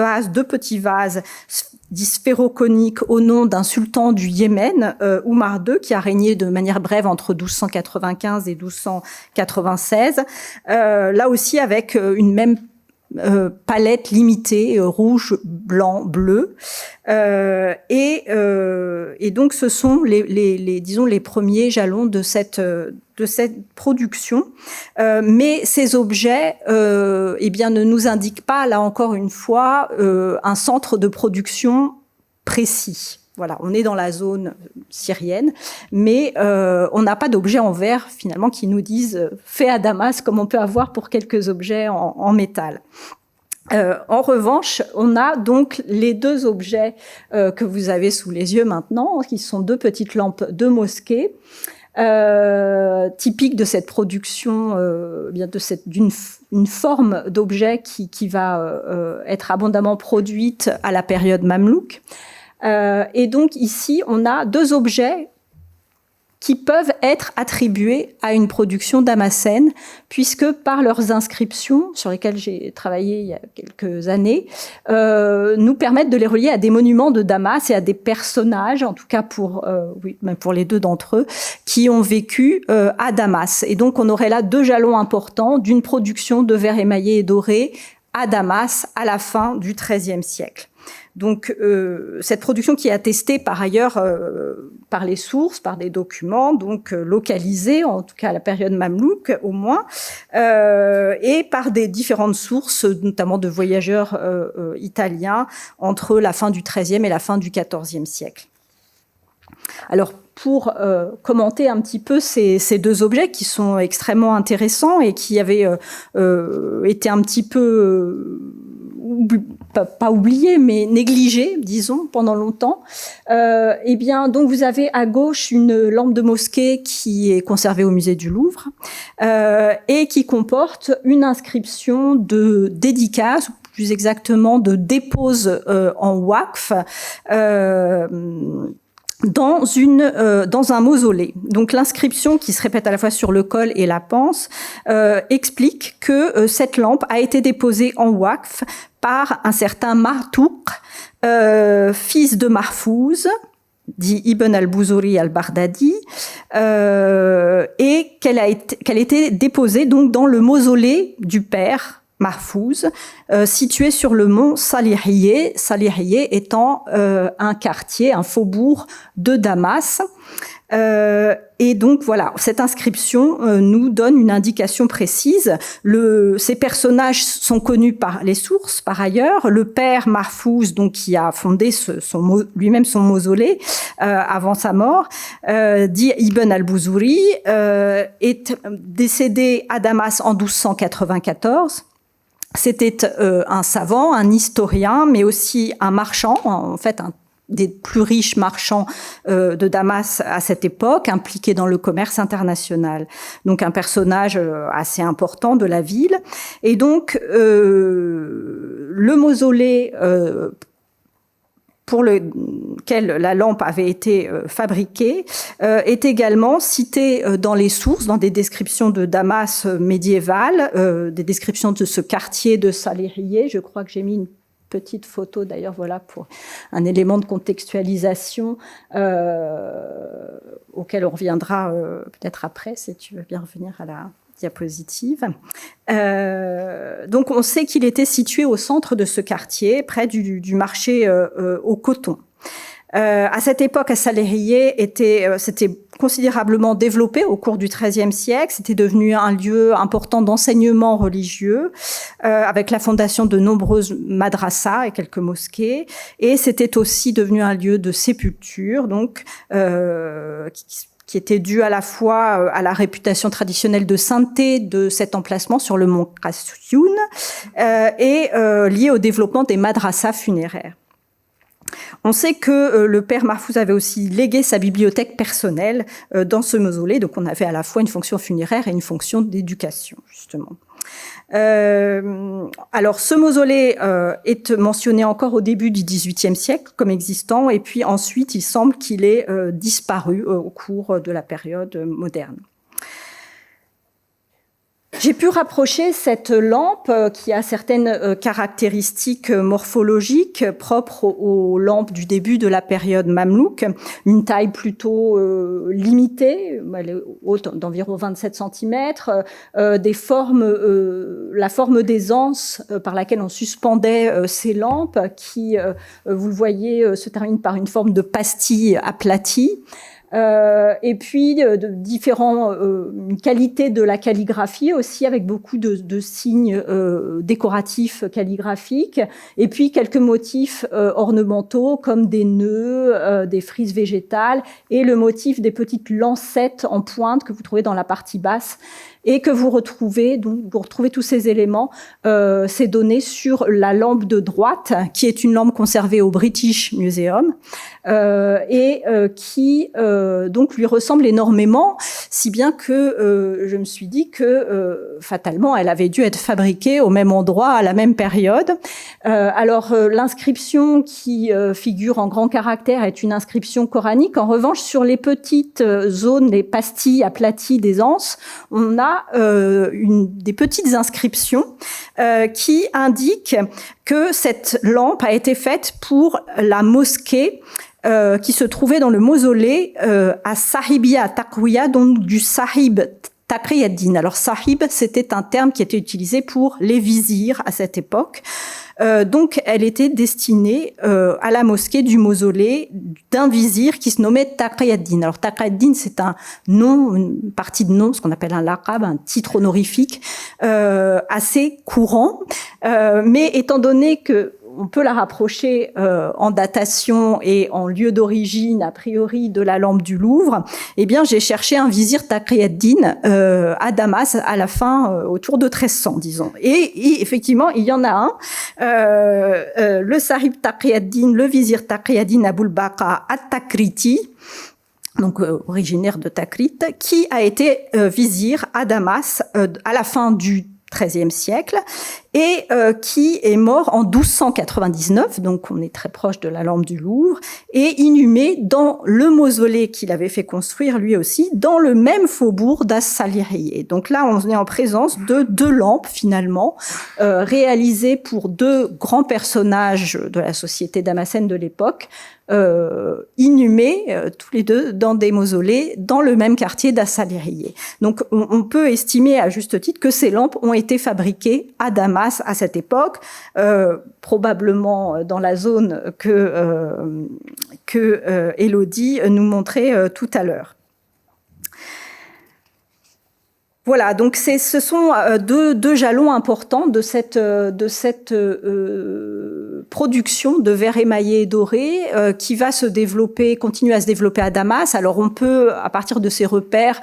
C: petits vases dits sphéro-coniques au nom d'un sultan du Yémen, Oumar II, qui a régné de manière brève entre 1295 et 1296. Là aussi avec une même palette limitée, rouge, blanc, bleu, et donc ce sont disons les premiers jalons de cette production, mais ces objets eh bien ne nous indiquent pas, là encore une fois, un centre de production précis. Voilà, on est dans la zone syrienne, mais on n'a pas d'objets en verre finalement qui nous disent fait à Damas, comme on peut avoir pour quelques objets en métal. En revanche, on a donc les deux objets que vous avez sous les yeux maintenant, qui sont deux petites lampes de mosquée, typiques de cette production, bien d'une forme d'objet qui va être abondamment produite à la période mamelouk. Et donc ici, on a deux objets qui peuvent être attribués à une production damascène, puisque par leurs inscriptions, sur lesquelles j'ai travaillé il y a quelques années, nous permettent de les relier à des monuments de Damas et à des personnages, en tout cas même pour les deux d'entre eux, qui ont vécu à Damas. Et donc on aurait là deux jalons importants d'une production de verre émaillé et doré à Damas à la fin du XIIIe siècle. Donc cette production qui est attestée par ailleurs par les sources, par des documents donc localisés, en tout cas à la période mamelouk au moins, et par des différentes sources, notamment de voyageurs italiens entre la fin du XIIIe et la fin du XIVe siècle. Alors pour commenter un petit peu ces deux objets qui sont extrêmement intéressants et qui avaient été un petit peu pas oublié, mais négligé, disons, pendant longtemps. Eh bien, donc vous avez à gauche une lampe de mosquée qui est conservée au musée du Louvre et qui comporte une inscription de dédicace, ou plus exactement de dépose en waqf, dans un mausolée. Donc l'inscription, qui se répète à la fois sur le col et la panse, explique que cette lampe a été déposée en waqf par un certain Martouk, fils de Mahfouz, dit Ibn al-Bouzouri al-Baghdadi, et qu'elle était déposée donc dans le mausolée du père Mahfouz, situé sur le mont Salihiyeh, Salihiyeh étant un quartier, un faubourg de Damas. Et donc voilà, cette inscription nous donne une indication précise. Ces personnages sont connus par les sources, par ailleurs. Le père Mahfouz, donc qui a fondé lui-même son mausolée avant sa mort, dit Ibn al-Bouzouri, est décédé à Damas en 1294. C'était un savant, un historien, mais aussi un marchand, en fait un des plus riches marchands de Damas à cette époque, impliqué dans le commerce international. Donc un personnage assez important de la ville. Et donc le mausolée pour lequel la lampe avait été fabriquée, est également cité dans les sources, dans des descriptions de Damas médiévales, des descriptions de ce quartier de Salihiyeh. Je crois que j'ai mis une petite photo, d'ailleurs, voilà, pour un élément de contextualisation auquel on reviendra peut-être après, si tu veux bien revenir à la diapositive. Donc on sait qu'il était situé au centre de ce quartier, près du marché au coton. À cette époque, à Salihiyeh, c'était considérablement développé au cours du XIIIe siècle. C'était devenu un lieu important d'enseignement religieux, avec la fondation de nombreuses madrasas et quelques mosquées. Et c'était aussi devenu un lieu de sépulture, donc qui était dû à la fois à la réputation traditionnelle de sainteté de cet emplacement sur le mont Kasyoun et lié au développement des madrasas funéraires. On sait que le père Mahfouz avait aussi légué sa bibliothèque personnelle dans ce mausolée, donc on avait à la fois une fonction funéraire et une fonction d'éducation, justement. Alors, ce mausolée est mentionné encore au début du XVIIIe siècle comme existant, et puis ensuite, il semble qu'il ait disparu au cours de la période moderne. J'ai pu rapprocher cette lampe qui a certaines caractéristiques morphologiques propres aux lampes du début de la période mamelouk, une taille plutôt limitée, elle est haute d'environ 27 cm, des formes, la forme des anses par laquelle on suspendait ces lampes qui, vous le voyez, se termine par une forme de pastille aplatie. Et puis de différents qualités de la calligraphie aussi, avec beaucoup de signes décoratifs calligraphiques, et puis quelques motifs ornementaux comme des nœuds, des frises végétales, et le motif des petites lancettes en pointe que vous trouvez dans la partie basse et que vous retrouvez, donc vous retrouvez tous ces éléments, ces données sur la lampe de droite, qui est une lampe conservée au British Museum, et qui donc lui ressemble énormément, si bien que je me suis dit que fatalement elle avait dû être fabriquée au même endroit à la même période. Alors l'inscription qui figure en grands caractères est une inscription coranique. En revanche, sur les petites zones, les pastilles aplaties des anses, on a des petites inscriptions qui indiquent que cette lampe a été faite pour la mosquée qui se trouvait dans le mausolée à Sahibia Taqwiya, donc du Sahib Taqi ad-Din. Alors Sahib, c'était un terme qui était utilisé pour les vizirs à cette époque. Donc, elle était destinée à la mosquée du mausolée d'un vizir qui se nommait Taqi ad-Din. Alors, Taqi ad-Din, c'est un nom, une partie de nom, ce qu'on appelle un laqab, un titre honorifique assez courant. Mais étant donné que on peut la rapprocher en datation et en lieu d'origine, a priori, de la lampe du Louvre, eh bien, j'ai cherché un vizir Taqi ad-Din à Damas à la fin, autour de 1300, disons. Et effectivement, il y en a un, le Sahib Taqi ad-Din, le vizir Taqi ad-Din Aboul Baqa at-Takriti, donc originaire de Takrit, qui a été vizir à Damas à la fin du XIIIe siècle et qui est mort en 1299, donc on est très proche de la lampe du Louvre, et inhumé dans le mausolée qu'il avait fait construire lui aussi, dans le même faubourg d'As-Salihiyeh. Donc là, on est en présence de 2 lampes finalement, réalisées pour 2 grands personnages de la société damascène de l'époque, inhumés tous les 2 dans des mausolées dans le même quartier d'As-Salihiyeh. Donc on peut estimer à juste titre que ces lampes ont été fabriquées à Damas à cette époque, probablement dans la zone que Élodie nous montrait tout à l'heure. Voilà, donc ce sont deux jalons importants de cette production de verre émaillé et doré qui va se développer, continuer à se développer à Damas. Alors on peut, à partir de ces repères,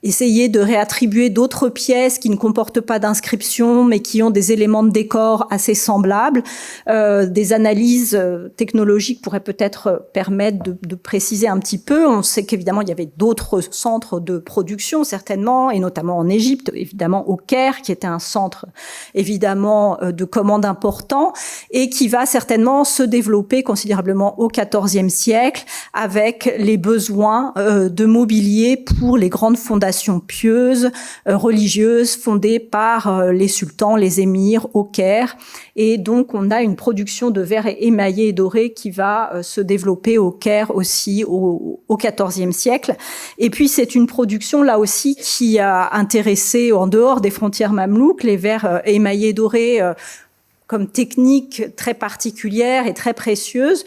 C: essayer de réattribuer d'autres pièces qui ne comportent pas d'inscription, mais qui ont des éléments de décor assez semblables. Des analyses technologiques pourraient peut-être permettre de préciser un petit peu. On sait qu'évidemment, il y avait d'autres centres de production, certainement, et notamment en Égypte, évidemment au Caire, qui était un centre, évidemment, de commande important, et qui va certainement se développer considérablement au XIVe siècle, avec les besoins de mobilier pour les grandes fondations pieuses, religieuses, fondées par les sultans, les émirs au Caire. Et donc, on a une production de verre émaillé et doré qui va se développer au Caire aussi au XIVe siècle. Et puis, c'est une production, là aussi, qui a intéressé, en dehors des frontières mamelouques, les verres émaillés et dorés comme technique très particulière et très précieuse,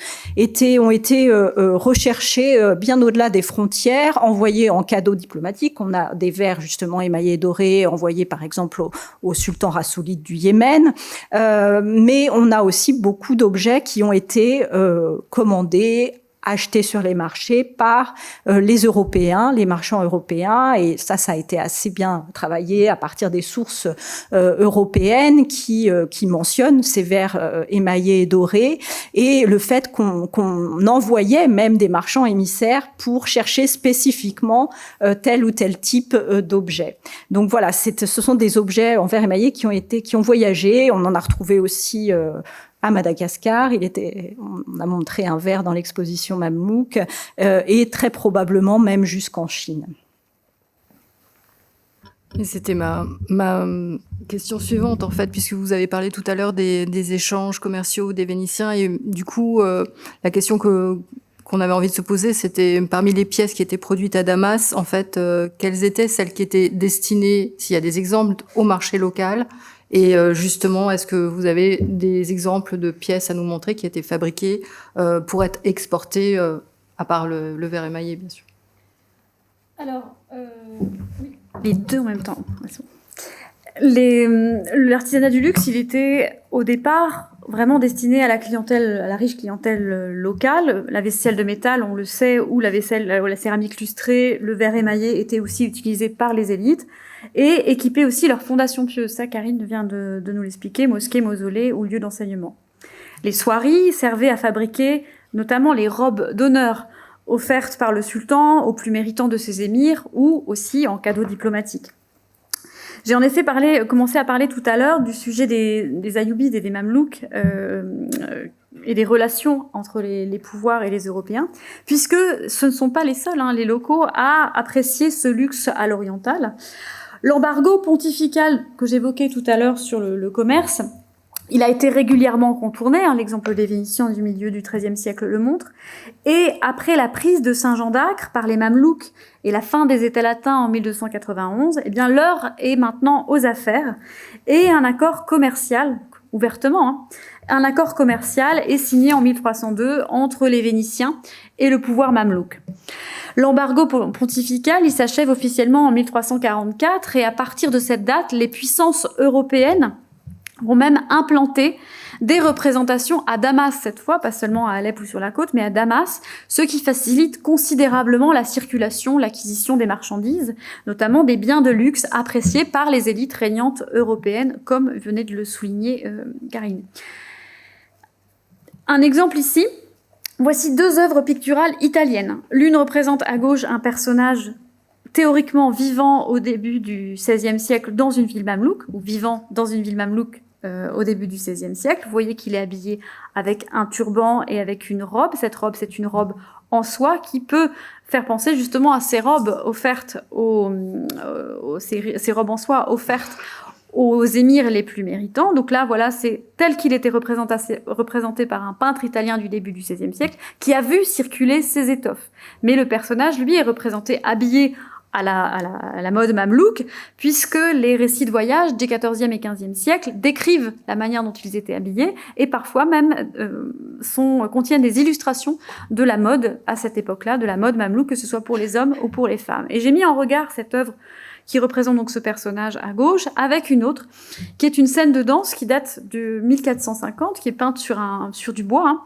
C: ont été recherchés bien au-delà des frontières, envoyés en cadeau diplomatique. On a des verres justement émaillés et dorés envoyés par exemple au sultan Rassoulide du Yémen, mais on a aussi beaucoup d'objets qui ont été commandés, achetés sur les marchés par les Européens, les marchands européens, et ça a été assez bien travaillé à partir des sources européennes qui mentionnent ces verres émaillés et dorés, et le fait qu'on envoyait même des marchands émissaires pour chercher spécifiquement tel ou tel type d'objet. Donc voilà, ce sont des objets en verre émaillé qui ont voyagé. On en a retrouvé aussi à Madagascar, on a montré un verre dans l'exposition mamelouk, et très probablement même jusqu'en Chine.
A: Et c'était ma question suivante, en fait, puisque vous avez parlé tout à l'heure des échanges commerciaux des Vénitiens, et du coup, la question qu'on avait envie de se poser, c'était parmi les pièces qui étaient produites à Damas, en fait, quelles étaient celles qui étaient destinées, s'il y a des exemples, au marché local. Et justement, est-ce que vous avez des exemples de pièces à nous montrer qui étaient fabriquées pour être exportées, à part le verre émaillé, bien sûr?
B: Alors, oui. Les deux en même temps. L'artisanat du luxe, il était au départ vraiment destiné à la riche clientèle locale. La vaisselle de métal, on le sait, ou la céramique lustrée, le verre émaillé était aussi utilisé par les élites et équipaient aussi leurs fondations pieuses. Ça, Karine vient de nous l'expliquer, mosquées, mausolées ou lieux d'enseignement. Les soieries servaient à fabriquer notamment les robes d'honneur offertes par le sultan aux plus méritants de ses émirs ou aussi en cadeau diplomatique. J'ai en effet commencé à parler tout à l'heure du sujet des Ayyoubides et des Mamelouks et des relations entre les pouvoirs et les Européens, puisque ce ne sont pas les seuls, les locaux, à apprécier ce luxe à l'oriental. L'embargo pontifical que j'évoquais tout à l'heure sur le commerce, il a été régulièrement contourné, l'exemple des Vénitiens du milieu du XIIIe siècle le montre, et après la prise de Saint-Jean d'Acre par les Mamelouks et la fin des États latins en 1291, l'heure est maintenant aux affaires, et un accord commercial, ouvertement, un accord commercial est signé en 1302 entre les Vénitiens et le pouvoir mamelouk. L'embargo pontifical, il s'achève officiellement en 1344, et à partir de cette date, les puissances européennes vont même implanter des représentations à Damas cette fois, pas seulement à Alep ou sur la côte, mais à Damas, ce qui facilite considérablement la circulation, l'acquisition des marchandises, notamment des biens de luxe appréciés par les élites régnantes européennes, comme venait de le souligner Karine. Un exemple ici, voici deux œuvres picturales italiennes. L'une représente à gauche un personnage théoriquement vivant au début du XVIe siècle dans une ville mamelouk, ou vivant dans une ville mamelouk au début du XVIe siècle. Vous voyez qu'il est habillé avec un turban et avec une robe. Cette robe, c'est une robe en soie qui peut faire penser justement à ces robes offertes ces robes en soie offertes aux émirs les plus méritants. Donc là, voilà, c'est tel qu'il était représenté par un peintre italien du début du XVIe siècle qui a vu circuler ces étoffes. Mais le personnage, lui, est représenté habillé à la mode mamelouk, puisque les récits de voyage des XIVe et XVe siècles décrivent la manière dont ils étaient habillés et parfois même contiennent des illustrations de la mode à cette époque-là, de la mode mamelouk, que ce soit pour les hommes ou pour les femmes. Et j'ai mis en regard cette œuvre qui représente donc ce personnage à gauche, avec une autre, qui est une scène de danse qui date de 1450, qui est peinte sur du bois, hein,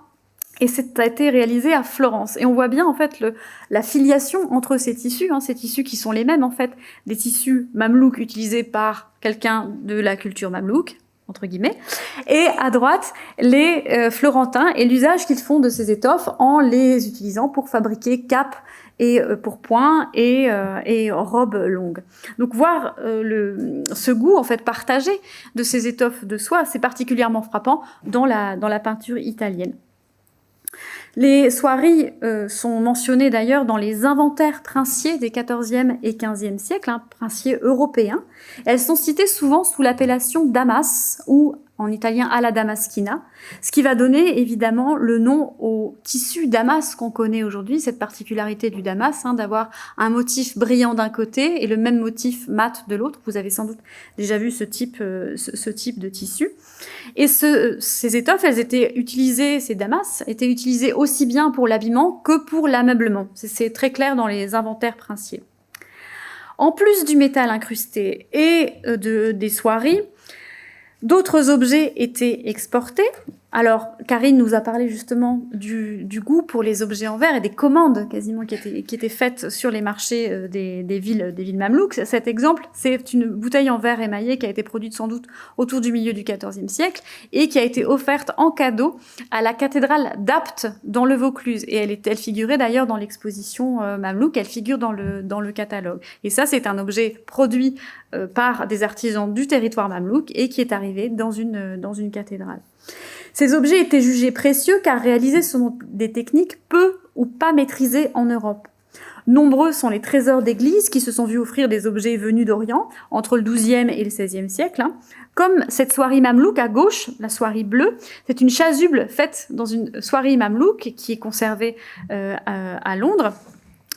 B: et ça a été réalisé à Florence. Et on voit bien, en fait, la filiation entre ces tissus qui sont les mêmes, en fait, des tissus mamelouks utilisés par quelqu'un de la culture mamelouk, entre guillemets, et à droite, les Florentins et l'usage qu'ils font de ces étoffes en les utilisant pour fabriquer capes et pourpoints et robes longues. Donc voir ce goût en fait partagé de ces étoffes de soie, c'est particulièrement frappant dans la peinture italienne. Les soieries sont mentionnées d'ailleurs dans les inventaires princiers des XIVe et XVe siècles, princiers européens. Elles sont citées souvent sous l'appellation damas ou en italien alla damaschina, ce qui va donner évidemment le nom au tissu damas qu'on connaît aujourd'hui, cette particularité du damas, d'avoir un motif brillant d'un côté et le même motif mat de l'autre. Vous avez sans doute déjà vu ce type de tissu. Et ces étoffes, elles étaient utilisées, ces damas, étaient utilisées aussi bien pour l'habillement que pour l'ameublement. C'est très clair dans les inventaires princiers. En plus du métal incrusté et des soieries, d'autres objets étaient exportés. Alors, Karine nous a parlé justement du goût pour les objets en verre et des commandes quasiment qui étaient faites sur les marchés des villes mamelouks. Cet exemple, c'est une bouteille en verre émaillé qui a été produite sans doute autour du milieu du XIVe siècle et qui a été offerte en cadeau à la cathédrale d'Apt dans le Vaucluse. Et elle figurait d'ailleurs dans l'exposition mamelouk, elle figure dans le catalogue. Et ça, c'est un objet produit par des artisans du territoire mamelouk et qui est arrivé dans une cathédrale. Ces objets étaient jugés précieux car réalisés selon des techniques peu ou pas maîtrisées en Europe. Nombreux sont les trésors d'églises qui se sont vus offrir des objets venus d'Orient entre le XIIe et le XVIe siècle, comme cette soierie mamelouk à gauche, la soierie bleue. C'est une chasuble faite dans une soierie mamelouk qui est conservée à Londres.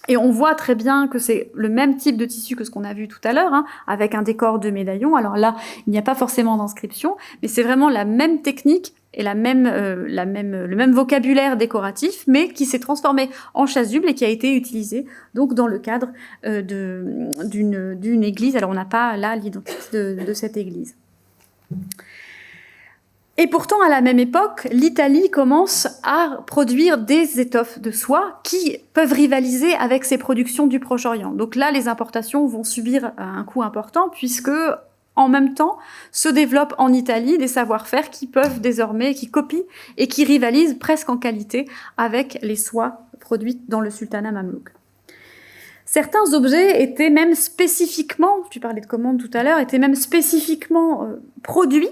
B: Et on voit très bien que c'est le même type de tissu que ce qu'on a vu tout à l'heure, avec un décor de médaillon. Alors là, il n'y a pas forcément d'inscription, mais c'est vraiment la même technique et le même vocabulaire décoratif, mais qui s'est transformé en chasuble et qui a été utilisé donc dans le cadre d'une église. Alors on n'a pas là l'identité de cette église. Et pourtant, à la même époque, l'Italie commence à produire des étoffes de soie qui peuvent rivaliser avec ses productions du Proche-Orient. Donc là, les importations vont subir un coût important puisque, en même temps, se développent en Italie des savoir-faire qui copient et qui rivalisent presque en qualité avec les soies produites dans le sultanat mamelouk. Certains objets étaient même spécifiquement, tu parlais de commandes tout à l'heure, étaient même spécifiquement produits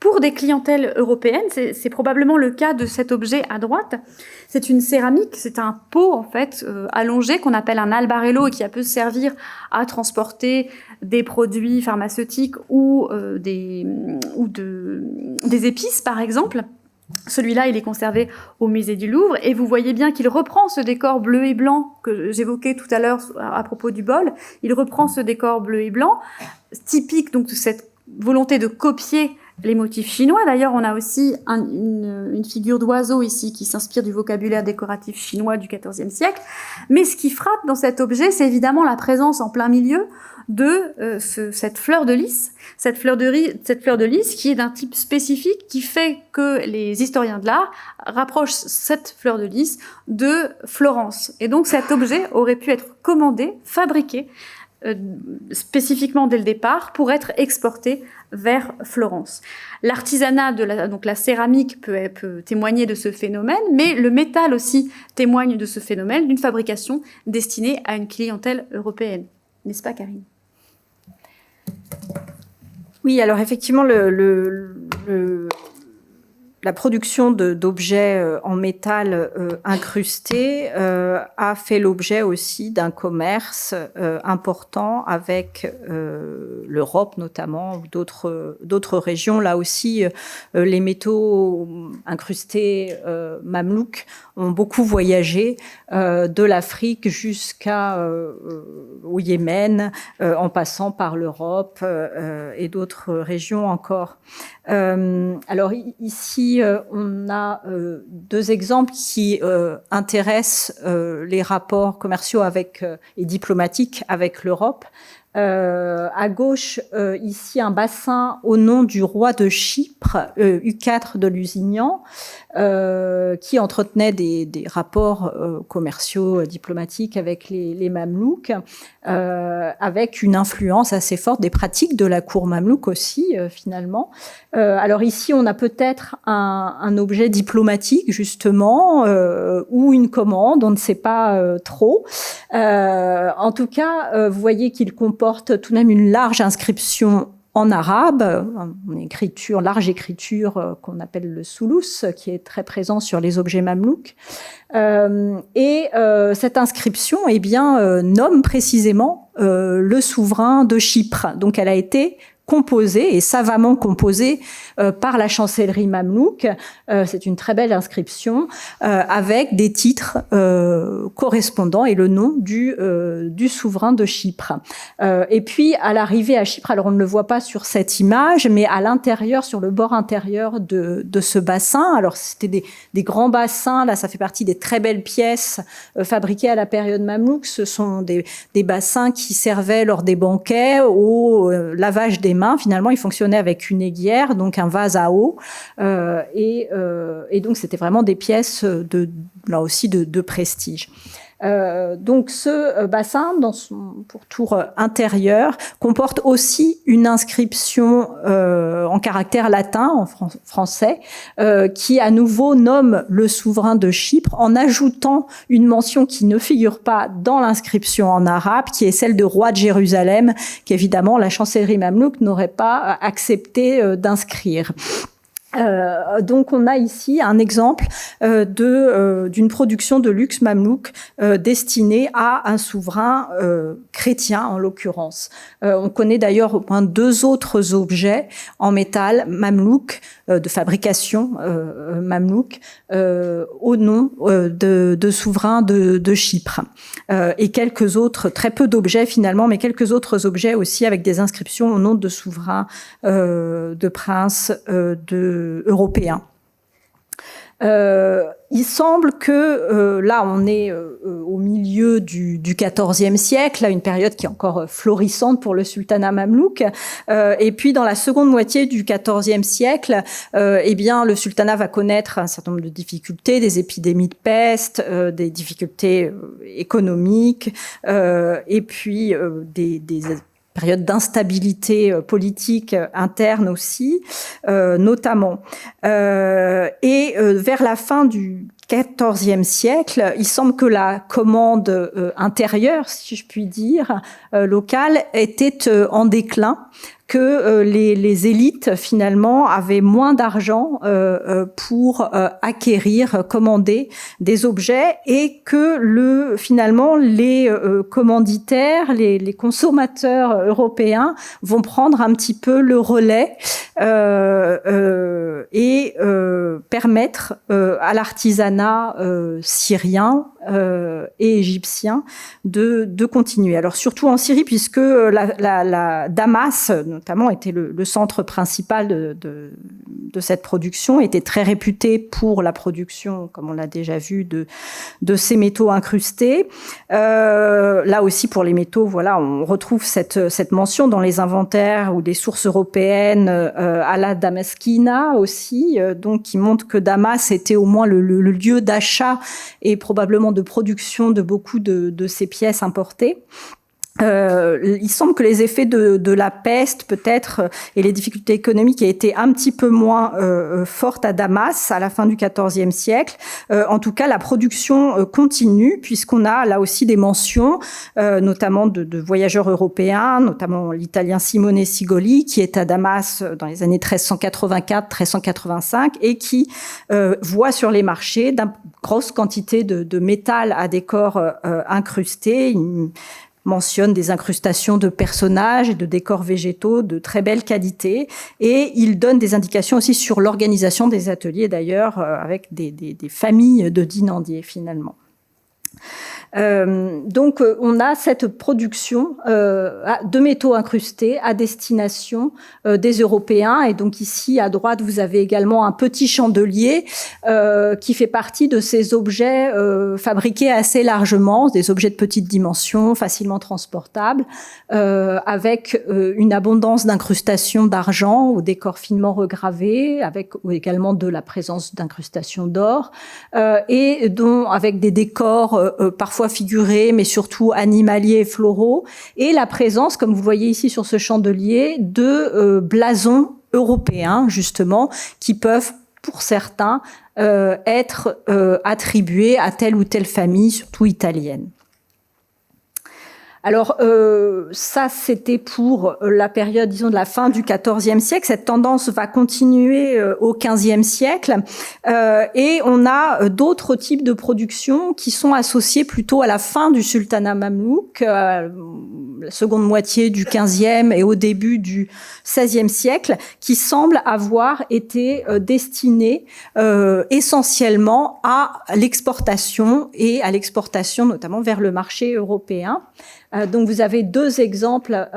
B: pour des clientèles européennes. C'est probablement le cas de cet objet à droite. C'est une céramique, c'est un pot en fait allongé qu'on appelle un albarello et qui peut servir à transporter des produits pharmaceutiques ou des épices par exemple. Celui-là, il est conservé au musée du Louvre et vous voyez bien qu'il reprend ce décor bleu et blanc que j'évoquais tout à l'heure à propos du bol. Il reprend ce décor bleu et blanc, typique donc de cette volonté de copier les motifs chinois. D'ailleurs, on a aussi une figure d'oiseau ici qui s'inspire du vocabulaire décoratif chinois du XIVe siècle. Mais ce qui frappe dans cet objet, c'est évidemment la présence en plein milieu de cette fleur de lys. Cette fleur de lys qui est d'un type spécifique qui fait que les historiens de l'art rapprochent cette fleur de lys de Florence. Et donc cet objet aurait pu être commandé, fabriqué spécifiquement dès le départ pour être exporté vers Florence. L'artisanat donc la céramique peut témoigner de ce phénomène, mais le métal aussi témoigne de ce phénomène d'une fabrication destinée à une clientèle européenne. N'est-ce pas, Karine ?
C: Oui, alors effectivement, la production d'objets en métal incrusté a fait l'objet aussi d'un commerce important avec l'Europe notamment, ou d'autres régions. Là aussi, les métaux incrustés mamelouks ont beaucoup voyagé de l'Afrique jusqu'au Yémen, en passant par l'Europe et d'autres régions encore. Alors ici, on a deux exemples qui intéressent les rapports commerciaux et diplomatiques avec l'Europe. À gauche, ici, un bassin au nom du roi de Chypre, U4 de Lusignan, qui entretenait des rapports commerciaux, diplomatiques avec les Mamelouks, avec une influence assez forte des pratiques de la cour mamelouk aussi, finalement. Alors ici, on a peut-être un objet diplomatique, justement, ou une commande, on ne sait pas trop. En tout cas, vous voyez qu'il comporte tout de même une large inscription en arabe, une large écriture qu'on appelle le soulous, qui est très présent sur les objets mamelouks. Cette inscription, eh bien, nomme précisément le souverain de Chypre. Donc, elle a été composée et savamment composée par la chancellerie mamelouk. C'est une très belle inscription avec des titres correspondants et le nom du souverain de Chypre. Et puis à l'arrivée à Chypre, alors on ne le voit pas sur cette image, mais à l'intérieur, sur le bord intérieur de ce bassin, alors c'était des grands bassins, là ça fait partie des très belles pièces fabriquées à la période mamelouk. Ce sont des bassins qui servaient lors des banquets au lavage des mains. Finalement, il fonctionnait avec une aiguière, donc un vase à eau, et donc c'était vraiment des pièces là aussi de prestige. Donc ce bassin, dans son pourtour intérieur, comporte aussi une inscription en caractère latin, en français, qui à nouveau nomme le souverain de Chypre en ajoutant une mention qui ne figure pas dans l'inscription en arabe, qui est celle de roi de Jérusalem, qu'évidemment la chancellerie mamelouk n'aurait pas accepté d'inscrire. Donc on a ici un exemple d'une production de luxe mamelouk destinée à un souverain chrétien en l'occurrence. On connaît d'ailleurs au moins 2 autres objets en métal mamelouk de fabrication mamelouk au nom de souverains de Chypre, et quelques autres, très peu d'objets finalement, mais quelques autres objets aussi avec des inscriptions au nom de souverains, de princes européens. Il semble que là, on est au milieu du XIVe siècle, là, une période qui est encore florissante pour le sultanat mamelouk. Et puis, dans la seconde moitié du XIVe siècle, eh bien, le sultanat va connaître un certain nombre de difficultés, des épidémies de peste, des difficultés économiques, et puis des période d'instabilité politique interne aussi, notamment. Vers la fin du XIVe siècle, il semble que la commande intérieure, si je puis dire, locale, était en déclin, que les élites finalement avaient moins d'argent pour acquérir, commander des objets, et que finalement les commanditaires, les consommateurs européens vont prendre un petit peu le relais et permettre à l'artisanat syrien et égyptien de continuer. Alors surtout en Syrie, puisque la Damas notamment était le centre principal de cette production, était très réputé pour la production, comme on l'a déjà vu, de ces métaux incrustés. Là aussi pour les métaux, voilà, on retrouve cette mention dans les inventaires ou des sources européennes à la Damaskina aussi, donc qui montre que Damas était au moins le lieu d'achat et probablement de production de beaucoup de ces pièces importées. Il semble que les effets de la peste, peut-être, et les difficultés économiques aient été un petit peu moins fortes à Damas à la fin du XIVe siècle. En tout cas, la production continue, puisqu'on a là aussi des mentions, notamment de voyageurs européens, notamment l'italien Simone Sigoli, qui est à Damas dans les années 1384-1385 et qui voit sur les marchés d'une grosse quantité de métal à décor incrusté. Il mentionne des incrustations de personnages et de décors végétaux de très belle qualité, et il donne des indications aussi sur l'organisation des ateliers, d'ailleurs, avec des familles de dînandiers, finalement. Donc, on a cette production de métaux incrustés à destination des Européens. Et donc ici, à droite, vous avez également un petit chandelier qui fait partie de ces objets fabriqués assez largement, des objets de petite dimension, facilement transportables, avec une abondance d'incrustations d'argent au décor finement regravé, avec également de la présence d'incrustations d'or, et dont avec des décors parfois figurés, mais surtout animaliers et floraux, et la présence, comme vous voyez ici sur ce chandelier, de blasons européens, justement, qui peuvent, pour certains, être attribués à telle ou telle famille, surtout italienne. Alors, ça, c'était pour la période, disons, de la fin du XIVe siècle. Cette tendance va continuer au XVe siècle. Et on a d'autres types de productions qui sont associées plutôt à la fin du sultanat mamelouk, la seconde moitié du XVe et au début du XVIe siècle, qui semblent avoir été destinées essentiellement à l'exportation, et à l'exportation notamment vers le marché européen. Donc vous avez deux exemples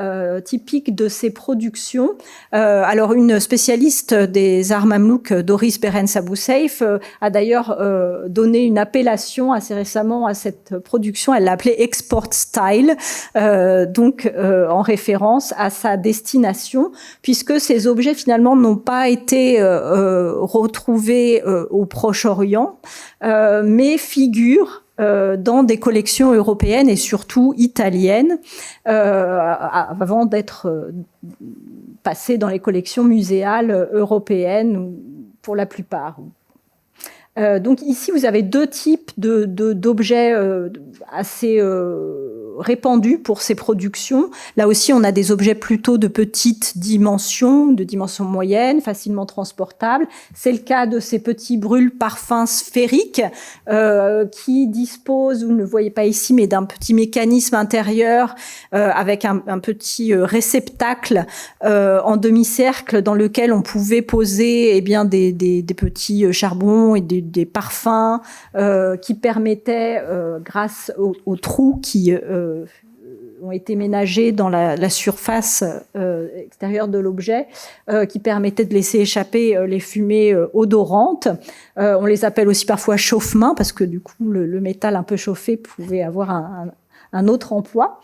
C: typiques de ces productions. Alors une spécialiste des arts mamelouks, Doris Berens Abou Seif, a d'ailleurs donné une appellation assez récemment à cette production. Elle l'a appelée Export Style, donc en référence à sa destination, puisque ces objets finalement n'ont pas été retrouvés au Proche-Orient, mais figurent dans des collections européennes et surtout italiennes, avant d'être passées dans les collections muséales européennes pour la plupart. Donc ici, vous avez deux types d'objets assez répandus pour ces productions. Là aussi, on a des objets plutôt de petite dimension, de dimension moyenne, facilement transportables. C'est le cas de ces petits brûle-parfums sphériques qui disposent, vous ne le voyez pas ici, mais d'un petit mécanisme intérieur avec un petit réceptacle en demi-cercle dans lequel on pouvait poser des petits charbons et des parfums qui permettaient, grâce aux trous qui ont été ménagés dans la surface extérieure de l'objet, qui permettaient de laisser échapper les fumées odorantes. On les appelle aussi parfois chauffe-main, parce que du coup, le métal un peu chauffé pouvait avoir un autre emploi.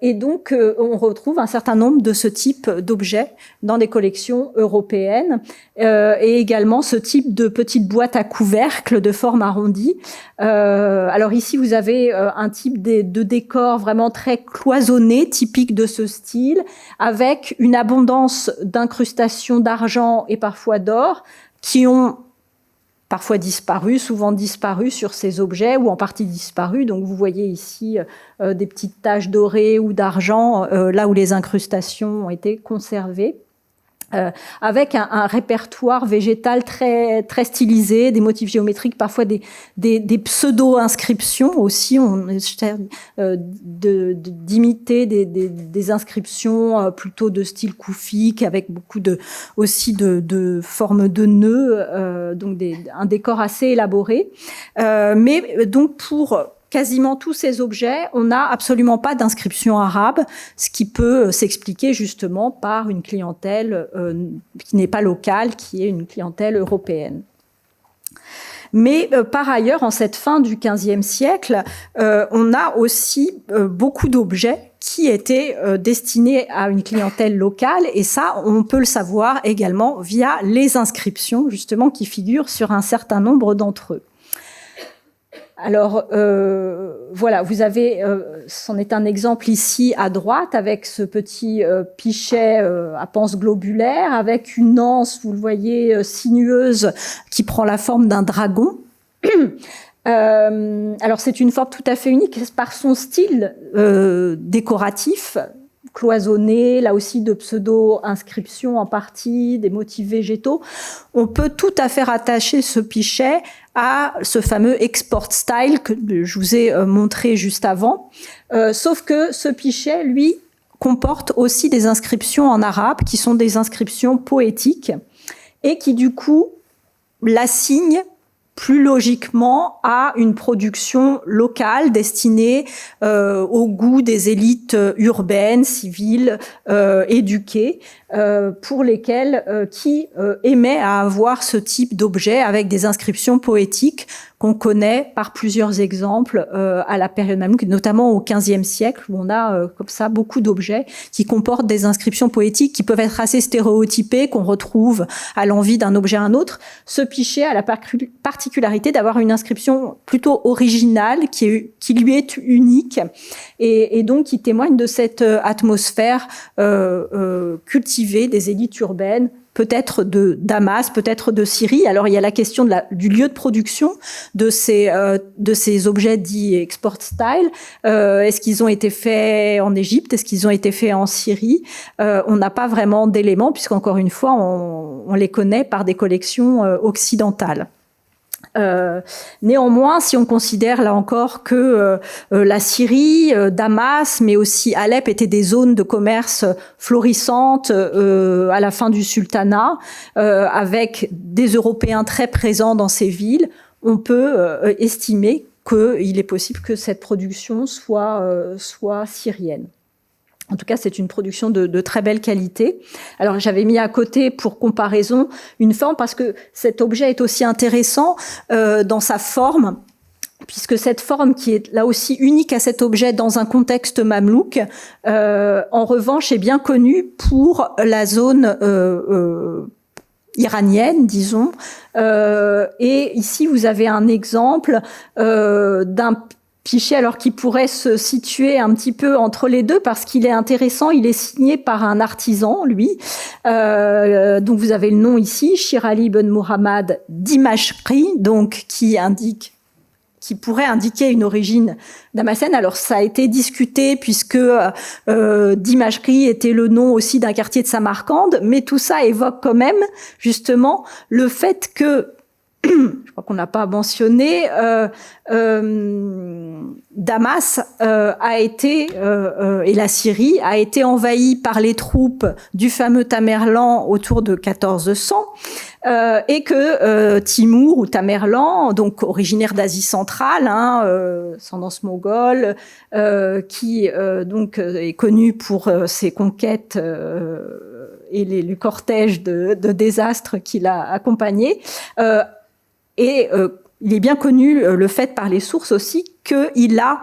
C: Et donc, on retrouve un certain nombre de ce type d'objets dans des collections européennes, et également ce type de petites boîtes à couvercle de forme arrondie. Alors ici, vous avez un type de décor vraiment très cloisonné, typique de ce style, avec une abondance d'incrustations d'argent et parfois d'or, qui ont parfois disparu, souvent disparu sur ces objets, ou en partie disparu. Donc vous voyez ici des petites taches dorées ou d'argent, là où les incrustations ont été conservées. Avec un répertoire végétal très très stylisé, des motifs géométriques, parfois des pseudo-inscriptions aussi. On essaie d'imiter des inscriptions plutôt de style koufique, avec beaucoup aussi de formes de nœuds, donc un décor assez élaboré. Mais donc pour quasiment tous ces objets, on n'a absolument pas d'inscription arabe, ce qui peut s'expliquer justement par une clientèle qui n'est pas locale, qui est une clientèle européenne. Mais par ailleurs, en cette fin du XVe siècle, on a aussi beaucoup d'objets qui étaient destinés à une clientèle locale, et ça, on peut le savoir également via les inscriptions, justement, qui figurent sur un certain nombre d'entre eux. Alors, voilà, vous avez, c'en est un exemple ici à droite avec ce petit pichet à panse globulaire avec une anse, vous le voyez, sinueuse qui prend la forme d'un dragon. Alors, c'est une forme tout à fait unique par son style décoratif, cloisonné, là aussi de pseudo-inscriptions en partie, des motifs végétaux. On peut tout à fait rattacher ce pichet à ce fameux export style que je vous ai montré juste avant. Sauf que ce pichet, lui, comporte aussi des inscriptions en arabe qui sont des inscriptions poétiques et qui, du coup, l'assignent plus logiquement à une production locale destinée au goût des élites urbaines, civiles, éduquées, pour lesquelles qui aimaient à avoir ce type d'objet avec des inscriptions poétiques qu'on connaît par plusieurs exemples à la période mamelouk, notamment au XVe siècle, où on a comme ça beaucoup d'objets qui comportent des inscriptions poétiques qui peuvent être assez stéréotypées, qu'on retrouve à l'envie d'un objet à un autre. Ce pichet a la particularité d'avoir une inscription plutôt originale, qui lui est unique, et donc qui témoigne de cette atmosphère cultivée des élites urbaines, peut-être de Damas, peut-être de Syrie. Alors, il y a la question du lieu de production de ces objets dits export style. Est-ce qu'ils ont été faits en Égypte? Est-ce qu'ils ont été faits en Syrie? On n'a pas vraiment d'éléments, puisqu'encore une fois, on les connaît par des collections occidentales. Néanmoins, si on considère là encore que la Syrie, Damas, mais aussi Alep étaient des zones de commerce florissantes à la fin du sultanat, avec des Européens très présents dans ces villes, on peut estimer qu'il est possible que cette production soit syrienne. En tout cas, c'est une production de très belle qualité. Alors, j'avais mis à côté, pour comparaison, une forme, parce que cet objet est aussi intéressant dans sa forme, puisque cette forme, qui est là aussi unique à cet objet dans un contexte mamelouk, en revanche, est bien connue pour la zone iranienne, disons. Et ici, vous avez un exemple d'un pichet, alors qui pourrait se situer un petit peu entre les deux, parce qu'il est intéressant, il est signé par un artisan, lui. Donc vous avez le nom ici, Shir Ali ibn Muhammad Dimashqi, donc qui pourrait indiquer une origine damascène. Alors ça a été discuté puisque Dimashqi était le nom aussi d'un quartier de Samarcande, mais tout ça évoque quand même justement le fait que je crois qu'on n'a pas mentionné, Damas a été, et la Syrie a été envahie par les troupes du fameux Tamerlan autour de 1400, et que Timour ou Tamerlan, donc originaire d'Asie centrale, ascendance mongole, qui donc est connu pour ses conquêtes et le cortège de désastres qu'il a accompagné. Et il est bien connu le fait par les sources aussi qu'il a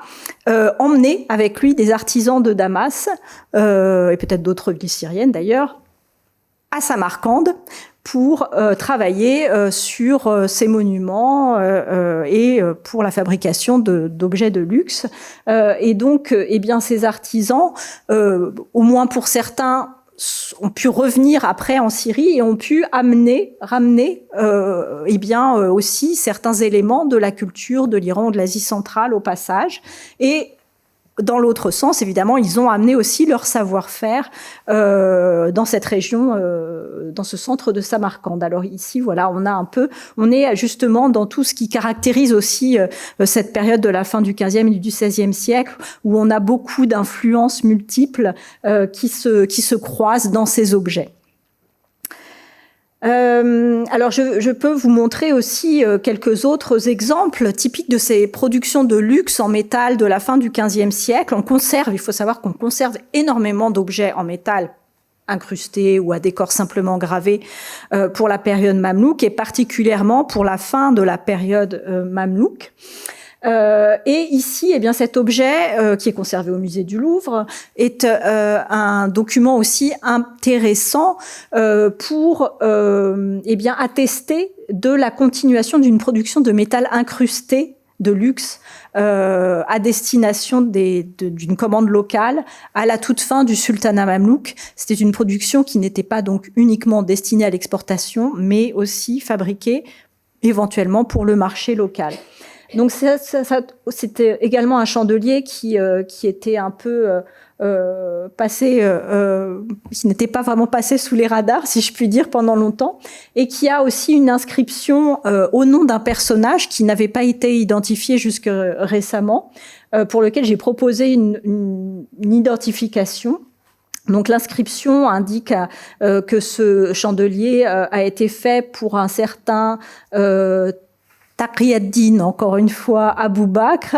C: emmené avec lui des artisans de Damas, et peut-être d'autres villes syriennes d'ailleurs, à Samarcande pour travailler sur ces monuments et pour la fabrication d'objets de luxe. Et donc, eh bien, ces artisans, au moins pour certains, ont pu revenir après en Syrie et ont pu ramener aussi certains éléments de la culture de l'Iran, de l'Asie centrale au passage. Et dans l'autre sens, évidemment, ils ont amené aussi leur savoir-faire dans cette région, dans ce centre de Samarcande. Alors ici, voilà, on est justement dans tout ce qui caractérise aussi cette période de la fin du XVe et du XVIe siècle, où on a beaucoup d'influences multiples qui se croisent dans ces objets. Alors, je peux vous montrer aussi quelques autres exemples typiques de ces productions de luxe en métal de la fin du XVe siècle. Il faut savoir qu'on conserve énormément d'objets en métal incrustés ou à décor simplement gravés pour la période mamelouk et particulièrement pour la fin de la période mamelouk. Et ici, eh bien, cet objet qui est conservé au musée du Louvre est un document aussi intéressant pour eh bien attester de la continuation d'une production de métal incrusté de luxe à destination d'une commande locale à la toute fin du sultanat mamelouk. C'était une production qui n'était pas donc uniquement destinée à l'exportation, mais aussi fabriquée éventuellement pour le marché local. Donc c'était également un chandelier qui était un peu passé, qui n'était pas vraiment passé sous les radars, si je puis dire, pendant longtemps, et qui a aussi une inscription au nom d'un personnage qui n'avait pas été identifié jusque récemment, pour lequel j'ai proposé une identification. Donc l'inscription indique que ce chandelier a été fait pour un certain Taqi-ad-Din, encore une fois, Abou Bakr,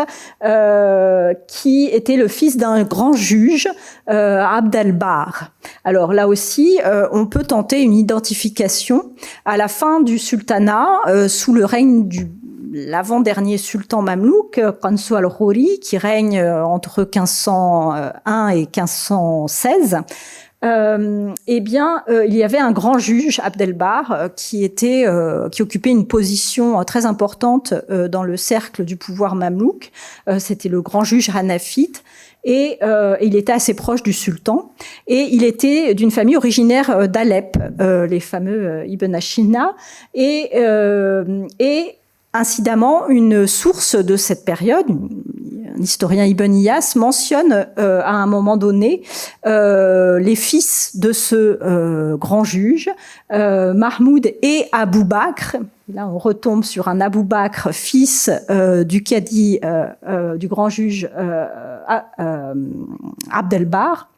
C: qui était le fils d'un grand juge, Abd al-Bar. Alors là aussi, on peut tenter une identification. À la fin du sultanat, sous le règne du l'avant-dernier sultan mamelouk, Qanso al-Khoury, qui règne entre 1501 et 1516, eh bien, il y avait un grand juge, Abd al-Bar, qui occupait une position très importante dans le cercle du pouvoir mamelouk. C'était le grand juge hanafite. Et il était assez proche du sultan. Et il était d'une famille originaire d'Alep, les fameux Ibn Ashina. Et incidemment, une source de cette période, un historien Ibn Iyas, mentionne à un moment donné les fils de ce grand juge, Mahmoud et Abou Bakr. Là, on retombe sur un Abou Bakr, fils du cadi, du grand juge Abd al-Bar.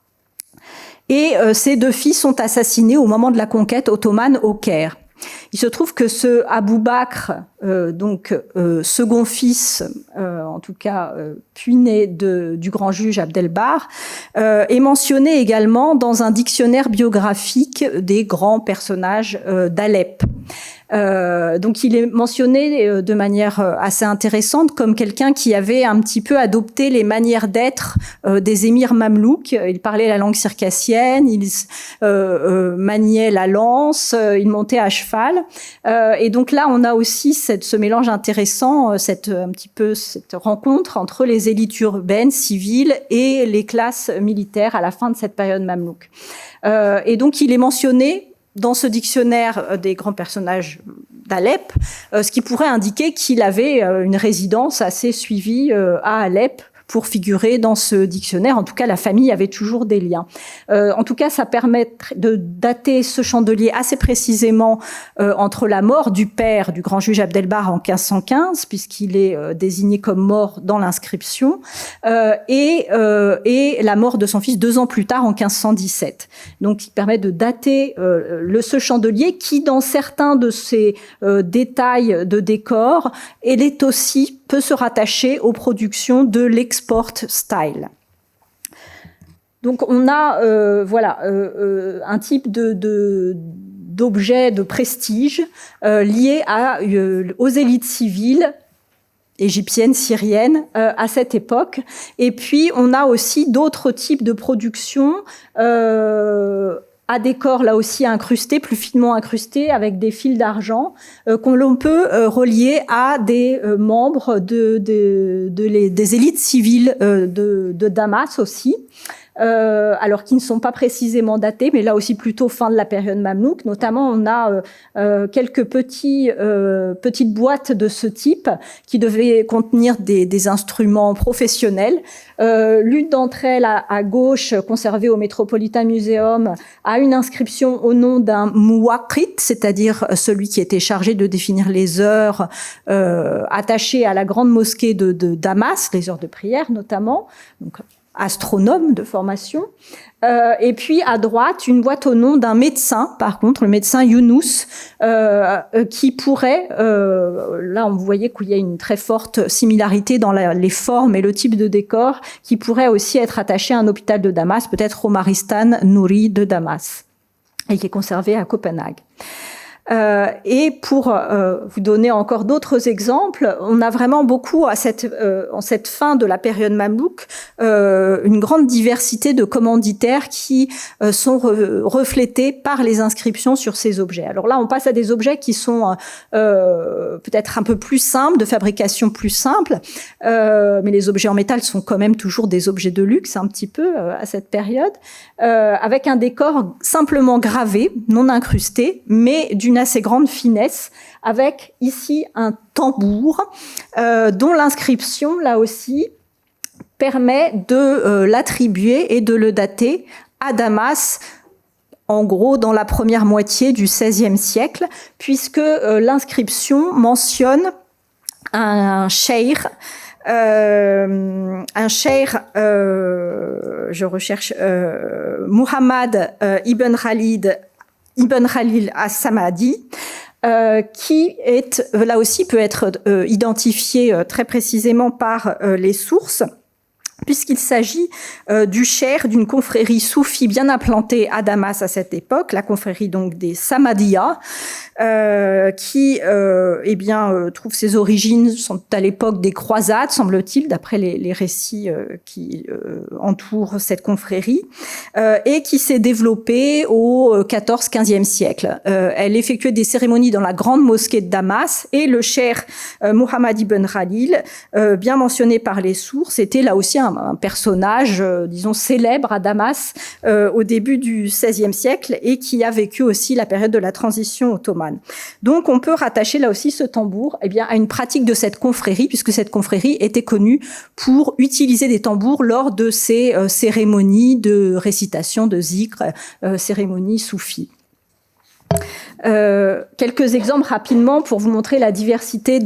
C: Et ces deux fils sont assassinés au moment de la conquête ottomane au Caire. Il se trouve que ce Abou Bakr, second fils, en tout cas puis né du grand juge Abd al-Bar, est mentionné également dans un dictionnaire biographique des grands personnages d'Alep. Donc il est mentionné de manière assez intéressante comme quelqu'un qui avait un petit peu adopté les manières d'être des émirs mamelouks. Il parlait la langue circassienne, il maniait la lance, il montait à cheval. Et donc là, on a aussi ce mélange intéressant, cette rencontre entre les élites urbaines, civiles et les classes militaires à la fin de cette période mamelouk. Et donc il est mentionné dans ce dictionnaire des grands personnages d'Alep, ce qui pourrait indiquer qu'il avait une résidence assez suivie à Alep pour figurer dans ce dictionnaire. En tout cas, la famille avait toujours des liens. En tout cas, ça permet de dater ce chandelier assez précisément entre la mort du père du grand juge Abd al-Bar en 1515, puisqu'il est désigné comme mort dans l'inscription, et la mort de son fils 2 ans plus tard en 1517. Donc, il permet de dater ce chandelier qui, dans certains de ses détails de décor, peut se rattacher aux productions de l'export style. Donc on a un type d'objet de prestige lié aux élites civiles égyptiennes, syriennes à cette époque. Et puis on a aussi d'autres types de productions à décor là aussi incrusté, plus finement incrusté, avec des fils d'argent qu'on peut relier à des membres des élites civiles de Damas aussi. Alors qui ne sont pas précisément datés, mais là aussi plutôt fin de la période mamelouk. Notamment, on a quelques petites boîtes de ce type qui devaient contenir des instruments professionnels. L'une d'entre elles, à gauche, conservée au Metropolitan Museum, a une inscription au nom d'un mouaqit, c'est-à-dire celui qui était chargé de définir les heures attachées à la grande mosquée de Damas, les heures de prière notamment. Donc, astronome de formation. Et puis à droite, une boîte au nom d'un médecin, par contre, le médecin Younous, qui pourrait, là vous voyez qu'il y a une très forte similarité dans les formes et le type de décor, qui pourrait aussi être attaché à un hôpital de Damas, peut-être au Maristan Nouri de Damas, et qui est conservé à Copenhague. Et pour vous donner encore d'autres exemples, on a vraiment beaucoup en cette fin de la période mamelouk une grande diversité de commanditaires qui sont reflétés par les inscriptions sur ces objets. Alors là, on passe à des objets qui sont peut-être un peu plus simples, de fabrication plus simple, mais les objets en métal sont quand même toujours des objets de luxe un petit peu à cette période, avec un décor simplement gravé, non incrusté, mais d'une assez grande finesse, avec ici un tambour dont l'inscription, là aussi, permet de l'attribuer et de le dater à Damas, en gros dans la première moitié du XVIe siècle, puisque l'inscription mentionne un cheikh, je recherche Muhammad ibn Khalil as-Samadi, qui est, là aussi, peut être identifié très précisément par les sources, puisqu'il s'agit du cheikh d'une confrérie soufie bien implantée à Damas à cette époque, la confrérie donc des Samadiyas, qui trouve ses origines sont à l'époque des croisades, semble-t-il, d'après les récits qui entourent cette confrérie, et qui s'est développée au XIV-XVe siècle. Elle effectuait des cérémonies dans la grande mosquée de Damas, et le cheikh Muhammad ibn Khalil, bien mentionné par les sources, était là aussi un personnage, disons, célèbre à Damas au début du XVIe siècle, et qui a vécu aussi la période de la transition ottomane. Donc, on peut rattacher là aussi ce tambour, à une pratique de cette confrérie, puisque cette confrérie était connue pour utiliser des tambours lors de ces cérémonies de récitation, de zikr, cérémonies soufis. Quelques exemples rapidement pour vous montrer la diversité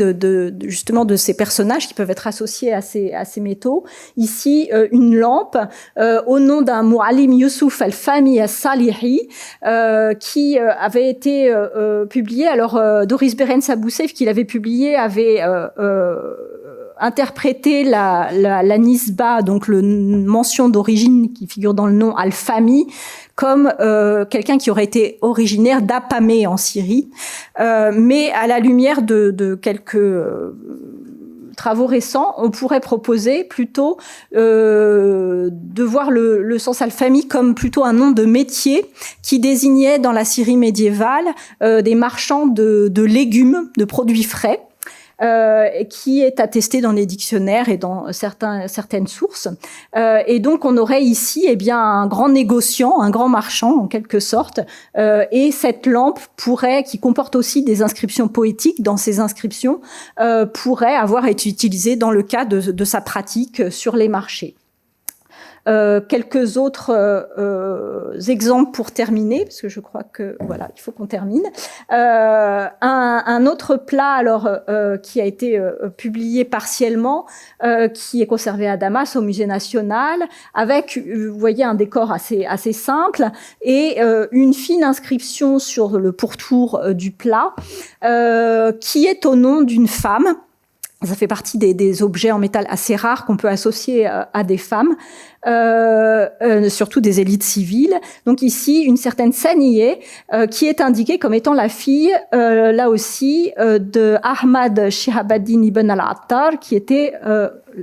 C: justement de ces personnages qui peuvent être associés à ces métaux. Ici, une lampe au nom d'un Muallim Youssouf al-Fahmi as-Salihi qui avait été publié. Alors, Doris Berens Abouseif, qui l'avait publié, avait interpréter la nisba, donc le mention d'origine qui figure dans le nom al-Fahmi, comme quelqu'un qui aurait été originaire d'Apamé en Syrie, mais à la lumière de quelques travaux récents, on pourrait proposer plutôt de voir le sens al-Fahmi comme plutôt un nom de métier qui désignait dans la Syrie médiévale des marchands de légumes, de produits frais, qui est attesté dans les dictionnaires et dans certaines sources. Et donc, on aurait ici un grand négociant, un grand marchand, en quelque sorte. Et cette lampe qui comporte aussi des inscriptions poétiques, dans ces inscriptions, pourrait avoir été utilisée dans le cas de sa pratique sur les marchés. Quelques autres exemples pour terminer, parce que je crois que voilà, il faut qu'on termine. Un autre plat, alors qui a été publié partiellement, qui est conservé à Damas au Musée national, avec, vous voyez, un décor assez simple et une fine inscription sur le pourtour du plat, qui est au nom d'une femme. Ça fait partie des objets en métal assez rares qu'on peut associer à des femmes, surtout des élites civiles. Donc ici, une certaine Saniyeh qui est indiquée comme étant la fille, là aussi, de Ahmad Shihabaddin ibn al-Attar, qui était,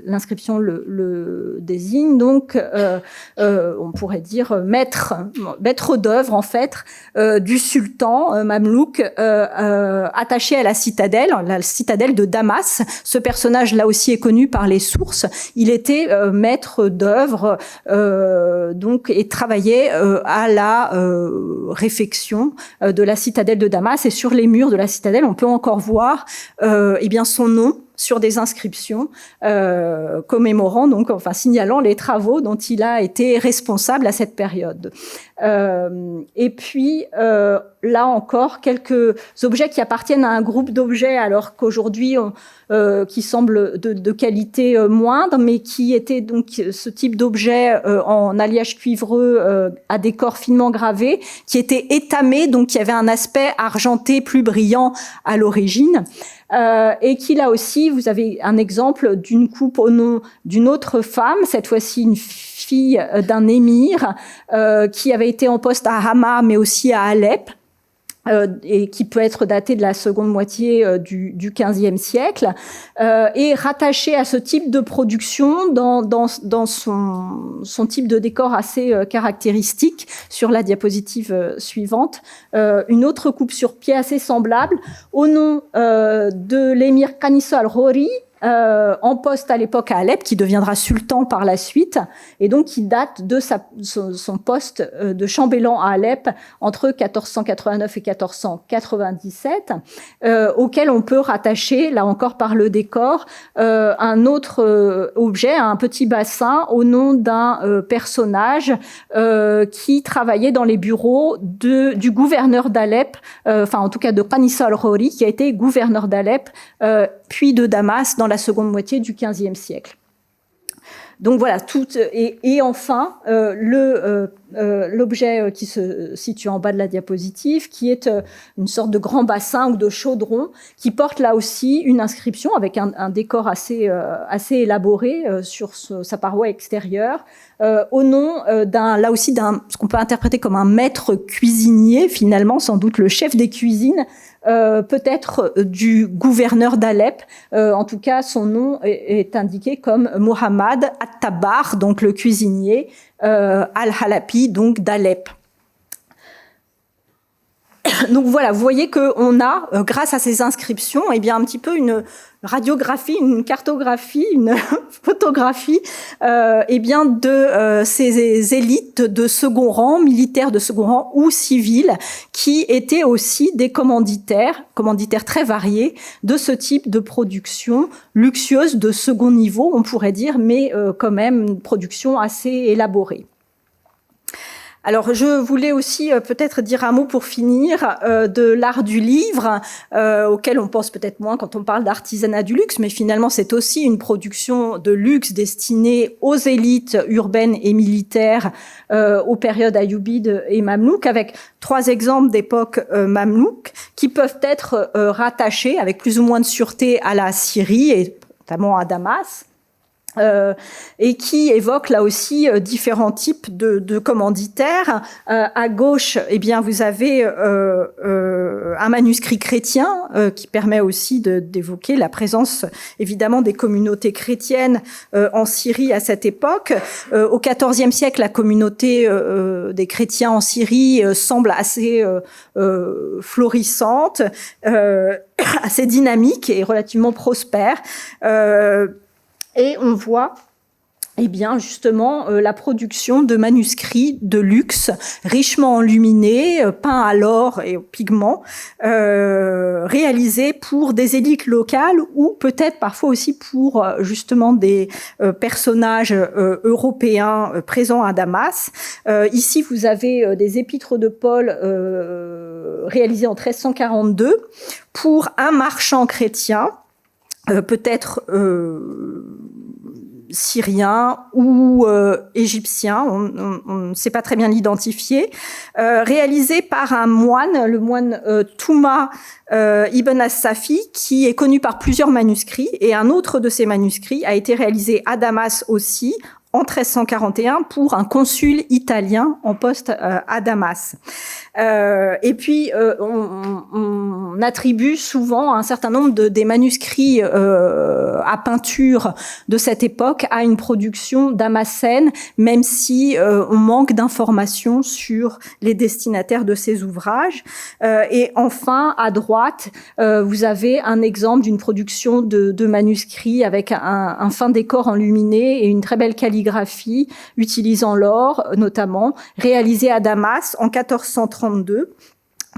C: l'inscription le désigne, donc on pourrait dire maître d'œuvre, en fait, du sultan mamelouk attaché à la citadelle de Damas. Ce personnage, là aussi, est connu par les sources. Il était maître d'œuvre, donc, et travaillait à la réfection de la citadelle de Damas. Et sur les murs de la citadelle, on peut encore voir son nom sur des inscriptions commémorant, donc, enfin, signalant les travaux dont il a été responsable à cette période. Et puis, là encore, quelques objets qui appartiennent à un groupe d'objets, alors qu'aujourd'hui, qui semblent de qualité moindre, mais qui étaient donc ce type d'objet en alliage cuivreux à décor finement gravé, qui était étamé, donc qui avait un aspect argenté plus brillant à l'origine. Et qui, là aussi, vous avez un exemple d'une coupe au nom d'une autre femme, cette fois-ci une fille d'un émir, qui avait été en poste à Hama, mais aussi à Alep, et qui peut être daté de la seconde moitié du XVe siècle, est rattaché à ce type de production dans son type de décor assez caractéristique. Sur la diapositive suivante, une autre coupe sur pied assez semblable au nom de l'émir Qaniso al-Khoury, en poste à l'époque à Alep, qui deviendra sultan par la suite, et donc qui date de son poste de chambellan à Alep entre 1489 et 1497, auquel on peut rattacher, là encore par le décor, un autre objet, un petit bassin au nom d'un personnage qui travaillait dans les bureaux du gouverneur d'Alep, enfin en tout cas de Qaniso al-Khoury, qui a été gouverneur d'Alep, puis de Damas dans la seconde moitié du XVe siècle. Donc voilà, et enfin l'objet qui se situe en bas de la diapositive, qui est une sorte de grand bassin ou de chaudron, qui porte là aussi une inscription avec un décor assez élaboré sur sa paroi extérieure, au nom là aussi ce qu'on peut interpréter comme un maître cuisinier, finalement sans doute le chef des cuisines, peut-être du gouverneur d'Alep. En tout cas, son nom est indiqué comme Mohammad at-Tabar, donc le cuisinier, al-Halapi, donc d'Alep. Donc voilà, vous voyez qu'on a, grâce à ces inscriptions, eh bien un petit peu une radiographie, une cartographie, une photographie, eh bien de ces élites de second rang, militaires de second rang ou civils, qui étaient aussi des commanditaires très variés de ce type de production luxueuse de second niveau, on pourrait dire, mais quand même une production assez élaborée. Alors, je voulais aussi peut-être dire un mot pour finir de l'art du livre, auquel on pense peut-être moins quand on parle d'artisanat du luxe, mais finalement c'est aussi une production de luxe destinée aux élites urbaines et militaires aux périodes ayyoubides et mamelouks, avec 3 exemples d'époque mamelouk qui peuvent être rattachés avec plus ou moins de sûreté à la Syrie et notamment à Damas. Et qui évoque là aussi différents types de commanditaires. À gauche, eh bien, vous avez un manuscrit chrétien qui permet aussi d'évoquer la présence, évidemment, des communautés chrétiennes en Syrie à cette époque. Au XIVe siècle, la communauté des chrétiens en Syrie semble assez florissante, assez dynamique et relativement prospère. Et on voit, eh bien, justement, la production de manuscrits de luxe, richement enluminés, peints à l'or et au pigment, réalisés pour des élites locales ou peut-être parfois aussi pour, justement, des personnages européens présents à Damas. Ici, vous avez des épîtres de Paul réalisés en 1342 pour un marchand chrétien, peut-être syrien ou égyptien, on ne sait pas très bien l'identifier, réalisé par un moine, le moine Touma Ibn as-Safi, qui est connu par plusieurs manuscrits, et un autre de ces manuscrits a été réalisé à Damas aussi, en 1341 pour un consul italien en poste à Damas. Et puis on attribue souvent un certain nombre des manuscrits à peinture de cette époque à une production damascène, même si on manque d'informations sur les destinataires de ces ouvrages. Et enfin, à droite, vous avez un exemple d'une production de manuscrits avec un fin décor enluminé et une très belle calligraphie utilisant l'or, notamment, réalisée à Damas en 1432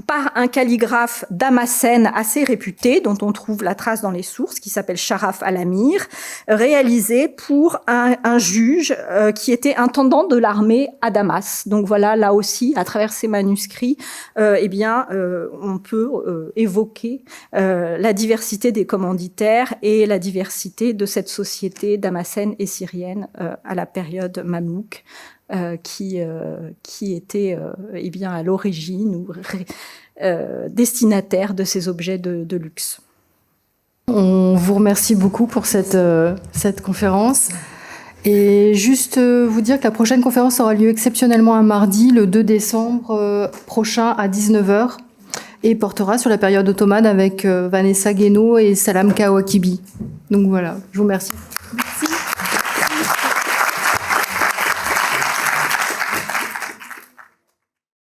C: par un calligraphe damascène assez réputé, dont on trouve la trace dans les sources, qui s'appelle Sharaf al-Amir, réalisé pour un juge qui était intendant de l'armée à Damas. Donc voilà, là aussi, à travers ces manuscrits, eh bien, on peut évoquer la diversité des commanditaires et la diversité de cette société damascène et syrienne à la période mamelouk. Qui était eh bien à l'origine ou destinataire de ces objets de luxe.
A: On vous remercie beaucoup pour cette conférence. Et juste vous dire que la prochaine conférence aura lieu exceptionnellement un mardi, le 2 décembre prochain à 19h. et portera sur la période ottomane avec Vanessa Guénaud et Salam Kawakibi. Donc voilà, je vous remercie.
B: Merci.